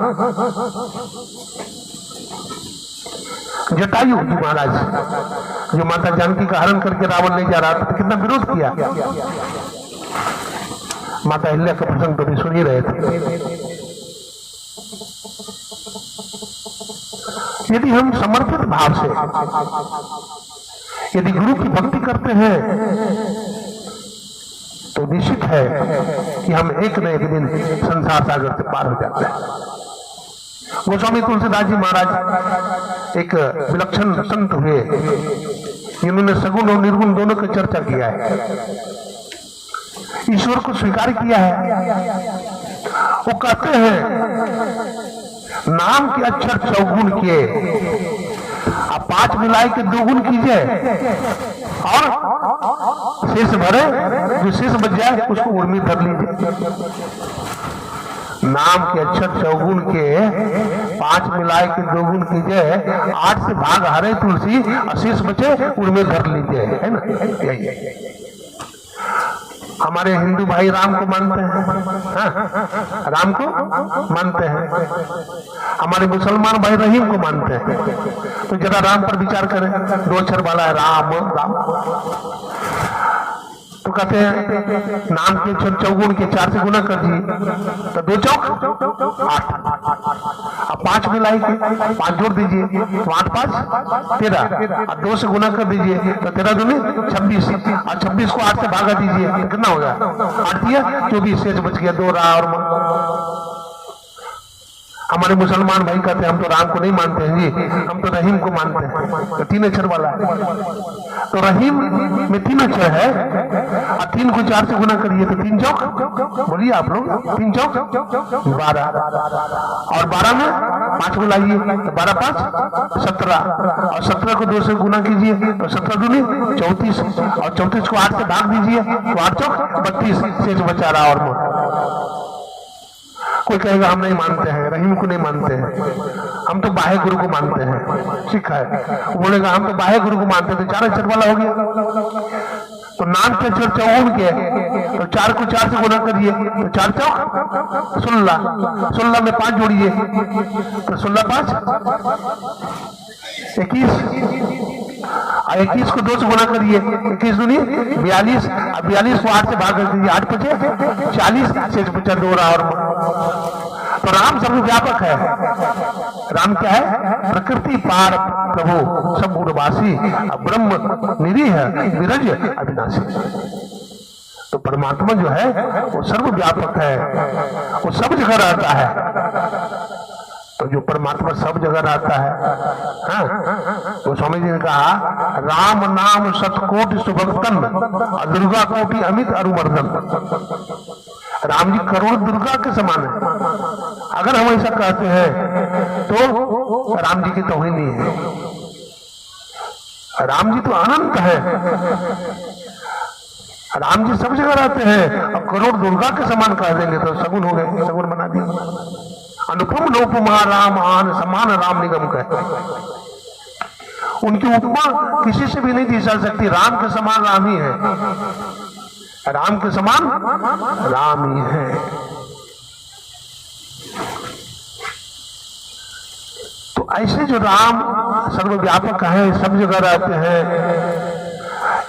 जटायु जी महाराज जो माता जानकी का हरण करके रावण ले जा रहा था, कितना विरोध किया। माता अहिल्या का प्रसंग तो भी सुन ही रहे थे। यदि हम समर्पित भाव से यदि गुरु की भक्ति करते हैं तो निश्चित है कि हम एक न एक दिन संसार सागर से पार हो जाते हैं। गोस्वामी तुलसीदास जी महाराज एक विलक्षण संत हुए, इन्होंने सगुण और निर्गुण दोनों की चर्चा किया है, ईश्वर को स्वीकार किया है। वो कहते हैं नाम के अक्षर चौगुण किए, आप 5 मिलाए के 2 गुण कीजिए और शेष भरे, जो शेष बच जाए उसको उर्मी धर लीजिए। नाम के अक्षर चौगुण के 5 मिलाए के 2 गुण कीजिए, 8 से भाग हरे तुलसी, शेष बचे उर्मी धर लीजिए, है ना। यही हमारे हिंदू भाई राम को मानते हैं, हाँ, राम को मानते हैं। हमारे मुसलमान भाई रहीम को मानते हैं। तो जरा राम पर विचार करें, 2 अक्षर वाला है राम, राम। तो कहते हैं नाम के अक्षर चौगुण के 4 से गुना कर दीजिए तो 2 चौक 8, अब 5 मिलाई के 5 जोड़ दीजिए तो 8 5 13, अब 2 से गुना कर दीजिए तो 13 दूनी 26, और 26 को 8 से भागा दीजिए तो कितना हो गया 8 दिया 24, शेष बच गया 2 रहा। और हमारे मुसलमान भाई कहते हैं हम तो राम को नहीं मानते हैं जी, हम तो रहीम को मानते हैं, तो 3 अक्षर वाला है। तो रहीम में 3 अक्षर है, और 3 को 4 से गुना करिए तो 3 चौक, बोलिए आप लोग, 3 चौक 12, और 12 में 5 मिलाइए तो 12 5 17, और 17 को 2 से गुना कीजिए तो 17 दूनी 34, और 34 को 8 से भाग दीजिए तो 8 चौक 32, शेष बचा रहा। और कोई कहेगा हम नहीं मानते हैं, रहीम को नहीं मानते हैं, हम तो बाह्य गुरु को मानते हैं, सिख है, वो बोलेगा हम तो बाह्य गुरु को मानते हैं, तो 4 अक्षर वाला हो गया। तो नाम के अक्षर चौगुण के, तो 4 को 4 से गुना करिए तो 4 चौक 16, 16 में 5 जोड़िए तो 16 5 21, 21 को 2 से गुना करिए 21 दूनी 42, अब 42 को 8 से भाग कर दीजिए 8 बचे 40, शेष बचा 2 रहा। और तो राम सर्वव्यापक है, राम क्या है, प्रकृति पार प्रभु सब गुणवासी, ब्रह्म निरीह विरज अविनाशी। तो परमात्मा जो है वो सर्वव्यापक है, वो सब जगह रहता है। तो जो परमात्मा सब जगह रहता है, हाँ, तो स्वामी जी ने कहा राम नाम सतकोटि सुभक्तन, दुर्गा कोटि अमित अरुमर्दन। राम जी करोड़ दुर्गा के समान है। अगर हम ऐसा कहते हैं तो राम जी की तौहीन नहीं है। राम जी तो अनंत है, राम जी सब जगह रहते हैं। अब करोड़ दुर्गा के समान कह देंगे तो सगुन हो गए, सगुन बना दिया। अनुपम नोपमा राम आन समान राम निगम कहते, उनकी उपमा किसी से भी नहीं दी जा सकती। राम के समान राम ही है, राम के समान राम ही है। तो ऐसे जो राम सर्वव्यापक है, सब जगह रहते हैं,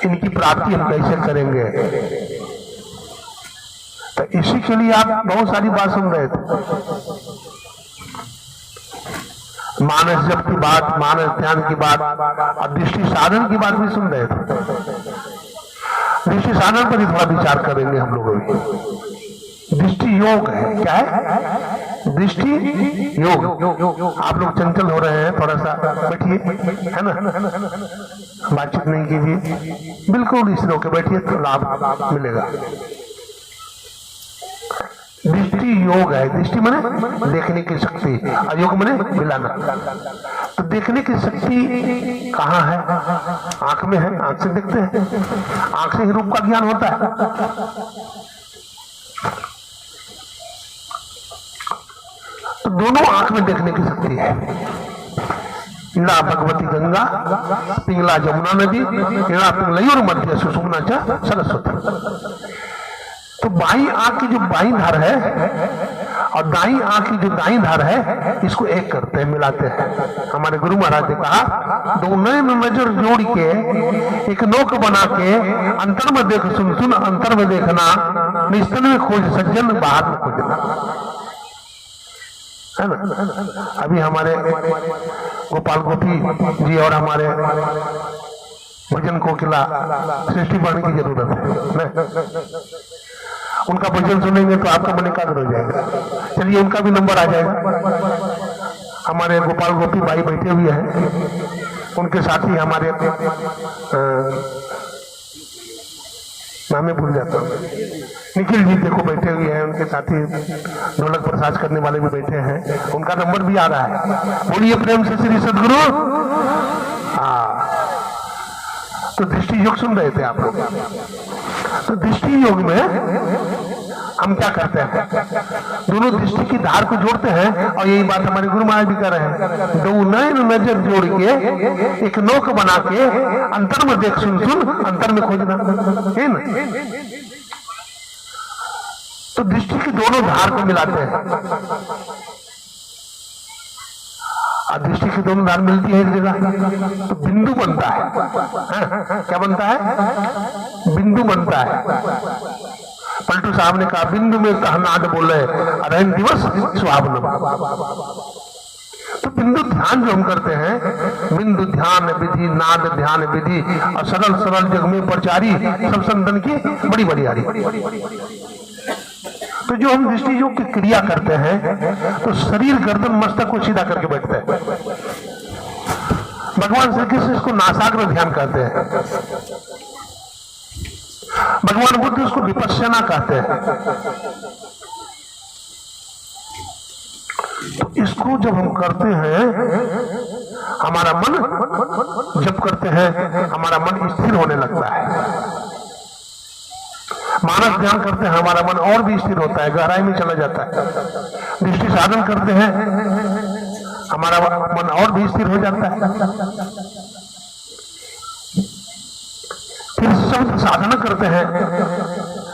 इनकी प्राप्ति हम कैसे करेंगे? तो इसी के लिए आप बहुत सारी बात सुन रहे थे, मानस जप की बात, मानस ध्यान की बात, और दृष्टि साधन की बात भी सुन रहे थे। दृष्टि साधन पर ही थोड़ा विचार करेंगे हम लोग अभी। दृष्टि योग है, क्या है? दृष्टि योग। आप लोग चंचल हो रहे हैं, थोड़ा सा बैठिए, है ना, बातचीत नहीं कीजिए, बिल्कुल इस रोके बैठिए तो लाभ मिलेगा। दृष्टि योग है, दृष्टि माने देखने की शक्ति, और योग माने मिलाना। तो देखने की शक्ति कहाँ है? आंख में है, आंख से देखते हैं, आंख से ही रूप का ज्ञान होता है। तो दोनों आंख में देखने की शक्ति है। इड़ा भगवती गंगा, पिंगला जमुना नदी, इड़ा पिंगलयूर मध्य सुषुम्ना च सरस्वती। तो बाई आंख की जो बाई धार है और दाई आंख की जो दाई धार है, इसको एक करते हैं, मिलाते हैं। हमारे गुरु महाराज ने कहा दोनों नजर जोड़ के एक नोक बना के अंतर में देख, सुन सुन अंतर में देखना, निस्तन में खोज सज्जन, बाहर में खोजना, है ना। अभी हमारे गोपाल गोपी जी और हमारे भजन कोकिला सृष्टि बढ़ने की जरूरत है। उनका भजन सुनेंगे तो आपका मन एकाग्र हो जाएगा। चलिए उनका भी नंबर आ जाएगा। हमारे गोपाल गोपी भाई बैठे हुए हैं, उनके साथी हमारे नाम में भूल जाता हूँ, निखिल जी देखो बैठे हुए हैं, उनके साथी ढोलक प्रसाद करने वाले भी बैठे हैं, उनका नंबर भी आ रहा है। बोलिए प्रेम से श्री सदगुरु। हाँ, तो दृष्टि योग सुन रहे थे आप लोग। तो दृष्टि योग में हम क्या करते हैं, दोनों दृष्टि की धार को जोड़ते हैं, और यही बात हमारे गुरु महाराज भी कर रहे हैं। दो नयन नजर जोड़ के एक नोक बना के अंतर में देख सुन सुन अंतर में खोजना है ना। तो दृष्टि की दोनों धार को मिलाते हैं, और दृष्टि की दोनों धार मिलती है एक जगह तो बिंदु बनता है। क्या बनता है? बिंदु बनता है। पलटू साहब ने कहा बिंदु में कहनाद बोले अरहन दिवस सुहावना। तो बिंदु ध्यान जो हम करते हैं, बिंदु ध्यान विधि नाद ध्यान विधि और सरल सरल जग में प्रचारी सब संतन की बड़ी बड़ियारी। तो जो हम दृष्टि योग की क्रिया करते हैं तो शरीर गर्दन मस्तक को सीधा करके बैठते हैं। भगवान श्री कृष्ण इसको नासाग्र ध्यान कहते हैं, भगवान बुद्ध उसको विपश्यना कहते हैं। तो इसको जब हम करते हैं, हमारा मन जब करते हैं हमारा मन स्थिर होने लगता है। मानस ध्यान करते हैं हमारा मन और भी स्थिर होता है, गहराई में चला जाता है। दृष्टि साधन करते हैं हमारा मन और भी स्थिर हो जाता है। फिर शब्द साधना करते हैं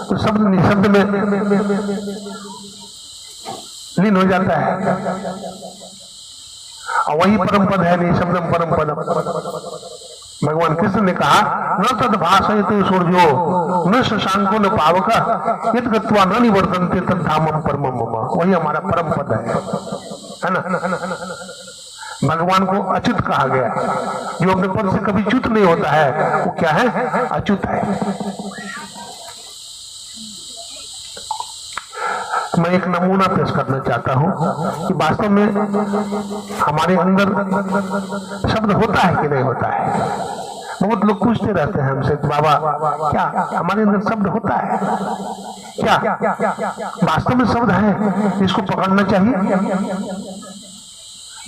तो शब्द निशब्द में लीन हो जाता है, और वही परम पद है निशब्दम परम पद। भगवान कृष्ण ने कहा न तद भाषयते सूर्यो न शशांको न पावक यद गत्वा न निवर्तन्ते तद धामम परमम मम। वही हमारा परम पद है ना। भगवान को अच्युत कहा गया, जो अपने पद से कभी च्युत नहीं होता है वो क्या है? अच्युत है। मैं एक नमूना पेश करना चाहता हूं कि वास्तव में हमारे अंदर शब्द होता है कि नहीं होता है। बहुत लोग पूछते रहते हैं हमसे बाबा क्या हमारे अंदर शब्द होता है क्या? वास्तव में शब्द है, इसको पकड़ना चाहिए।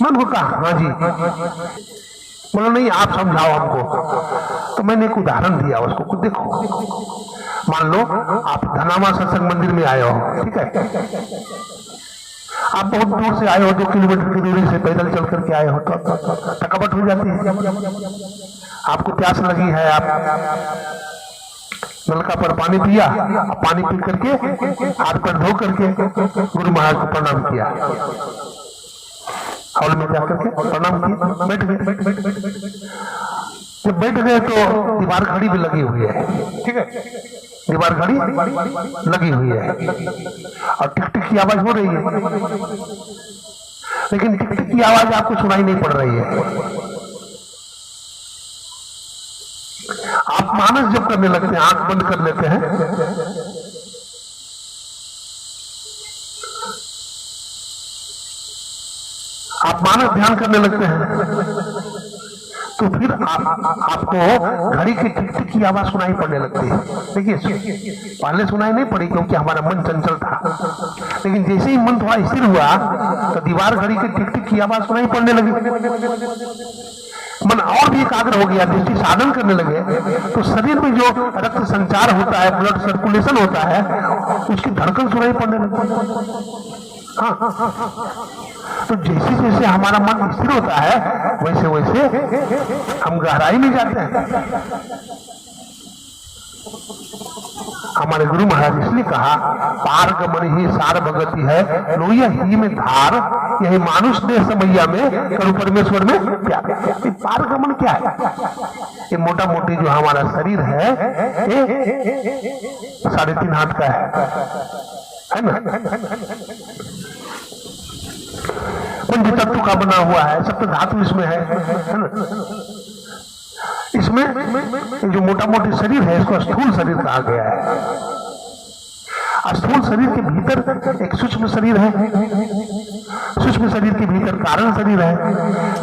मन को कहा हाँ जी, बोला नहीं आप समझाओ हमको। तो मैंने एक उदाहरण दिया उसको, कुछ देखो। मान लो आप धनामा सत्संग मंदिर में आए हो, ठीक है, आप बहुत दूर से आए हो, 2 किलोमीटर की दूरी से पैदल चल करके आए हो, तो थकावट हो जाती है। आपको प्यास लगी है, आप नलका पर पानी पिया, पानी पी करके हाथ पर धो करके गुरु महाराज को प्रणाम किया, हॉल में जाकर के प्रणाम किया, बैठ गए। जब बैठ गए तो दीवार घड़ी भी लगी हुई है, ठीक है, दीवार घड़ी लगी हुई है और टिक टिक की आवाज हो रही है, लेकिन टिक टिक की आवाज आपको सुनाई नहीं पड़ रही है। आप मानस जब करने लगते हैं, आंख बंद कर लेते हैं, आप मानस ध्यान करने लगते हैं, तो फिर आपको घड़ी की टिक टिक की आवाज सुनाई पड़ने लगती है। देखिए पहले सुनाई नहीं पड़ी क्योंकि हमारा मन चंचल था, लेकिन जैसे ही मन थोड़ा स्थिर हुआ तो दीवार घड़ी की टिक टिक की आवाज सुनाई पड़ने लगी। मन और भी एकाग्र हो गया, दृष्टि साधन करने लगे, तो शरीर में जो रक्त संचार होता है, ब्लड सर्कुलेशन होता है, उसकी धड़कन सुनाई पड़ने लगी। तो जैसे जैसे हमारा मन स्थिर होता है वैसे वैसे हम गहराई में जाते हैं। हमारे गुरु महाराज इसलिए कहा पार गमन ही सार भगति है, लोहिया ही में धार, यही मानुष देह समैया में करू परमेश्वर में प्यार। पार गमन क्या है? ये मोटा मोटी जो हमारा शरीर है ये 3.5 हाथ का है ना, पंच तत्व का बना हुआ है, सप्त धातु इसमें है ना। इसमें जो मोटा मोटी शरीर है इसको स्थूल शरीर कहा गया है। स्थूल शरीर के भीतर एक सूक्ष्म शरीर है, सूक्ष्म सूक्ष्म शरीर के भीतर कारण शरीर है,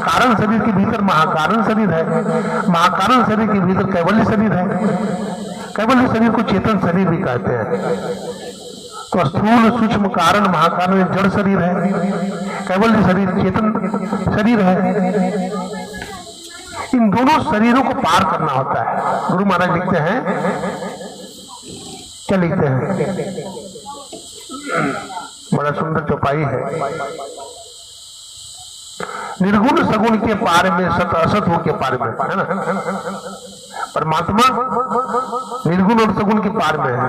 कारण शरीर के भीतर महाकारण शरीर है, महाकारण शरीर के भीतर कैवल्य शरीर है, कैवल्य शरीर को चेतन शरीर भी कहते हैं। तो स्थूल सूक्ष्म कारण महाकारण जड़ शरीर है, कैवल्य शरीर चेतन शरीर है। इन दोनों शरीरों को पार करना होता है। गुरु महाराज लिखते हैं, क्या लिखते हैं, बड़ा सुंदर चौपाई है। निर्गुण सगुण के पार में सत असत हो के पार में, है ना। परमात्मा निर्गुण और सगुण के पार में है,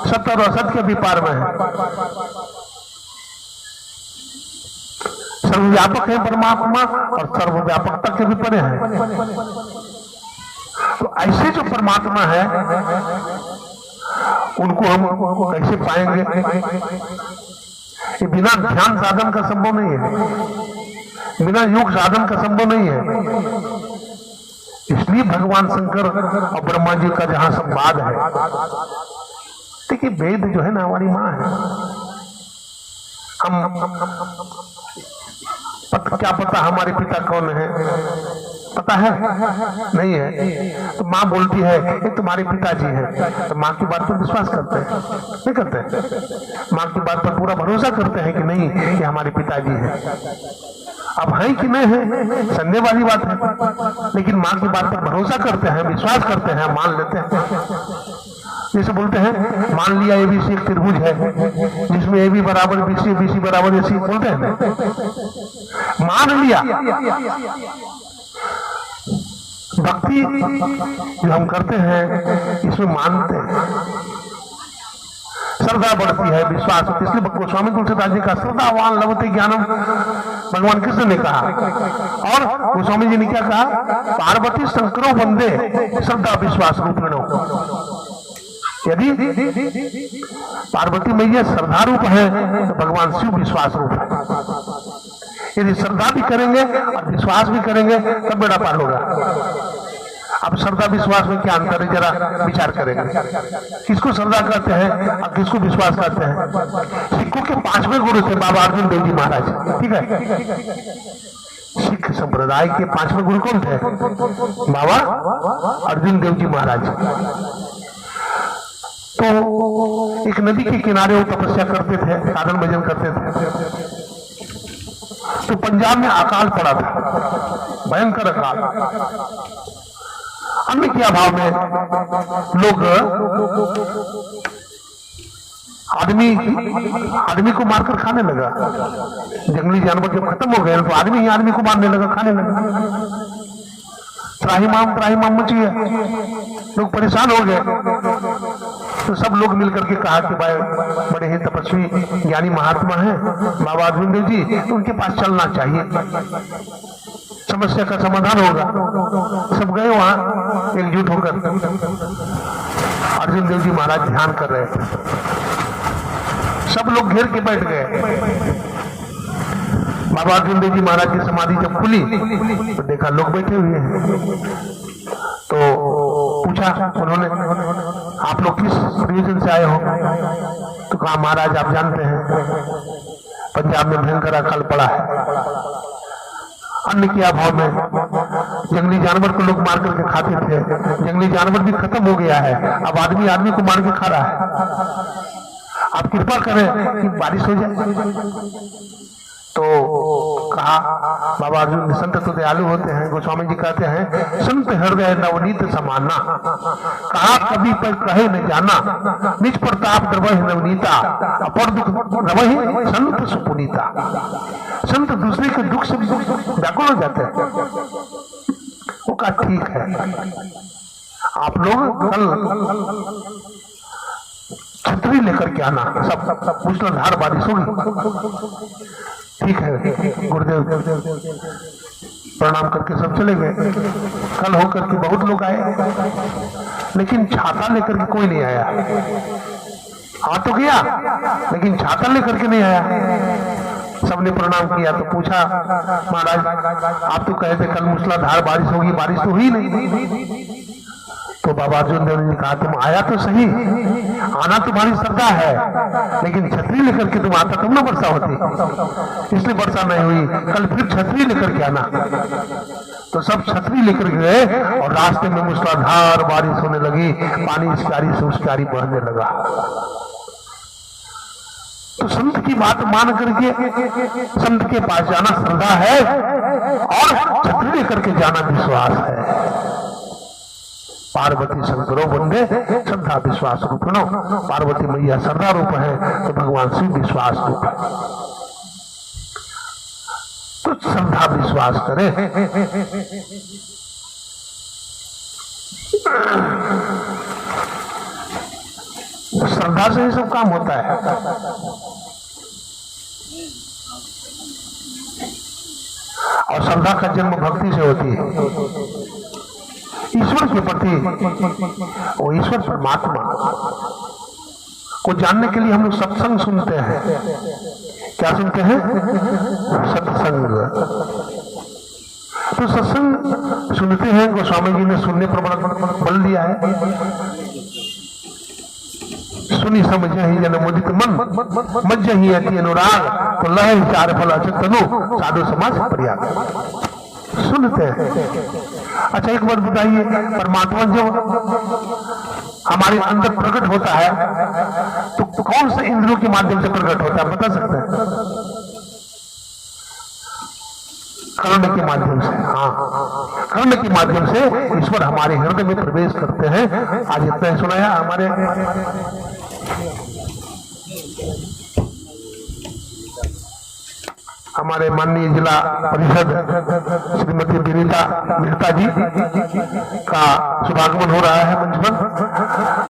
सत और असत के भी पार में है। सर्वव्यापक है परमात्मा और सर्वव्यापकता के भी परे है। तो ऐसे जो परमात्मा है उनको हम कैसे पाएंगे? ये बिना ध्यान साधन का संभव नहीं है, बिना योग साधन का संभव नहीं है। इसलिए भगवान शंकर और ब्रह्मा जी का जहां संवाद है, देखिए वेद जो है ना हमारी माँ है। हम क्या पता हमारे पिता कौन है? पता है? नहीं है। तो माँ बोलती है ये तुम्हारे पिताजी हैं, तो माँ की बात पर विश्वास करते हैं? नहीं करते। माँ की बात पर पूरा भरोसा करते हैं कि नहीं ये हमारे पिताजी हैं। अब है कि नहीं है संदेह वाली बात है, लेकिन माँ की बात पर भरोसा करते हैं, विश्वास करते हैं, मान लेते हैं। जैसे बोलते हैं मान लिया ABC एक त्रिभुज है जिसमें AB बराबर BC BC बराबर AC, बोलते हैं ना, मान लिया। भक्ति जो हम करते हैं इसमें मानते हैं, श्रद्धा बढ़ती है, विश्वास। इसलिए गोस्वामी तुलसीदास जी का श्रद्धावान लभते ज्ञानम भगवान कृष्ण ने कहा, और गोस्वामी जी ने क्या कहा? पार्वती शंकरो वंदे श्रद्धा विश्वास रूपिणो। यदि पार्वती मैया श्रद्धा रूप है तो भगवान शिव विश्वास रूप है। यदि श्रद्धा भी करेंगे और विश्वास भी करेंगे तब बेड़ा पार होगा। अब श्रद्धा विश्वास में क्या अंतर है, जरा विचार करेंगे। किसको श्रद्धा कहते हैं और किसको विश्वास कहते हैं? सिखों के 5वें गुरु थे बाबा अर्जुन देव जी महाराज, ठीक है। सिख संप्रदाय के 5वें गुरु कौन थे? बाबा अर्जुन देव जी महाराज। तो एक नदी के किनारे वो तपस्या करते थे, साधन भजन करते थे। तो पंजाब में अकाल पड़ा था, भयंकर अकाल। अन्न के अभाव में लोग आदमी को मारकर खाने लगा। जंगली जानवर जब खत्म हो गए तो आदमी ही आदमी को मारने लगा, खाने लगा। त्राहिमाम मची है, लोग परेशान हो गए। तो सब लोग मिलकर के कहा कि भाई बड़े ही तपस्वी ज्ञानी महात्मा हैं बाबा अर्जुन देव जी, तो उनके पास चलना चाहिए, समस्या का समाधान होगा। सब गए वहां एकजुट होकर। अर्जुन देव जी महाराज ध्यान कर रहे थे, सब लोग घेर के बैठ गए। बाबा अर्जुन देव जी महाराज की समाधि जब खुली तो देखा लोग बैठे हुए हैं। तो पूछा उन्होंने, आप लोग किस प्रयोजन से आए हो? तो कहा महाराज आप जानते हैं पंजाब में भयंकर अकाल पड़ा है, अन्न के अभाव में जंगली जानवर को लोग मार करके खाते थे, जंगली जानवर भी खत्म हो गया है, अब आदमी आदमी को मार के खा रहा है। आप कृपा करें कि बारिश हो जाए। तो कहा बाबा अर्जुन संत तो दयालु होते हैं। गोस्वामी जी कहते हैं संत हृदय नवनीत समाना, कहा कभी पर कहे न जाना, निज प्रताप द्रवहि नवनीता, अपर दुख द्रवहि संत सुपुनीता। संत दूसरे के दुख से व्याकुल हो जाते हैं। वो कहा ठीक है, आप लोग कल छतरी लेकर के आना, सब मूसलाधार बारिश होगी। ठीक है गुरुदेव, प्रणाम करके सब चले गए। कल होकर के बहुत लोग आए, लेकिन छाता लेकर के कोई नहीं आया। आ तो गया लेकिन छाता लेकर के नहीं आया। सबने प्रणाम किया तो पूछा महाराज आप तो कहे थे कल मूसलाधार बारिश होगी, बारिश तो हुई नहीं। तो बाबा अर्जुन देव ने कहा, तुम आया तो सही, आना तुम्हारी श्रद्धा है, लेकिन छतरी लेकर के तुम आता तब ना वर्षा होती, इसलिए वर्षा नहीं हुई। कल फिर छतरी लेकर के आना। तो सब छतरी लेकर गए और रास्ते में मूसलाधार बारिश होने लगी, पानी इस क्यारी से उस क्यारी बहने लगा। तो संत की बात मान करके संत के पास जाना श्रद्धा है और छतरी लेकर के जाना विश्वास है। पार्वती शंकरो वंदे श्रद्धा विश्वास रूपिणो। पार्वती मैया श्रद्धा रूप है तो भगवान शिव विश्वास रूप है। तो श्रद्धा विश्वास करे। श्रद्धा से ही सब काम होता है। और श्रद्धा का जन्म भक्ति से होती है। ईश्वर के प्रति, वो ईश्वर परमात्मा को जानने के लिए हम लोग सत्संग सुनते हैं। क्या सुनते हैं? सत्संग। तो सत्संग सुनते हैं, गोस्वामी जी ने सुनने पर बल दिया है, सुनी समझ ही जन मुदित मन मज्ज ही अति अनुराग, तो लह चार फल अचित तनु साधु समाज पर्याग। सुनते हैं। अच्छा एक बात बताइए, परमात्मा जब हमारे अंदर प्रकट होता है तो कौन से इंद्रियों के माध्यम से प्रकट होता है, बता सकते हैं? कर्ण के माध्यम से। हाँ, कर्ण के माध्यम से ईश्वर हमारे हृदय में प्रवेश करते हैं। आज इतना ही सुनाया। हमारे माननीय जिला परिषद श्रीमती विनीता मेहता जी का शुभागमन हो रहा है मंच पर।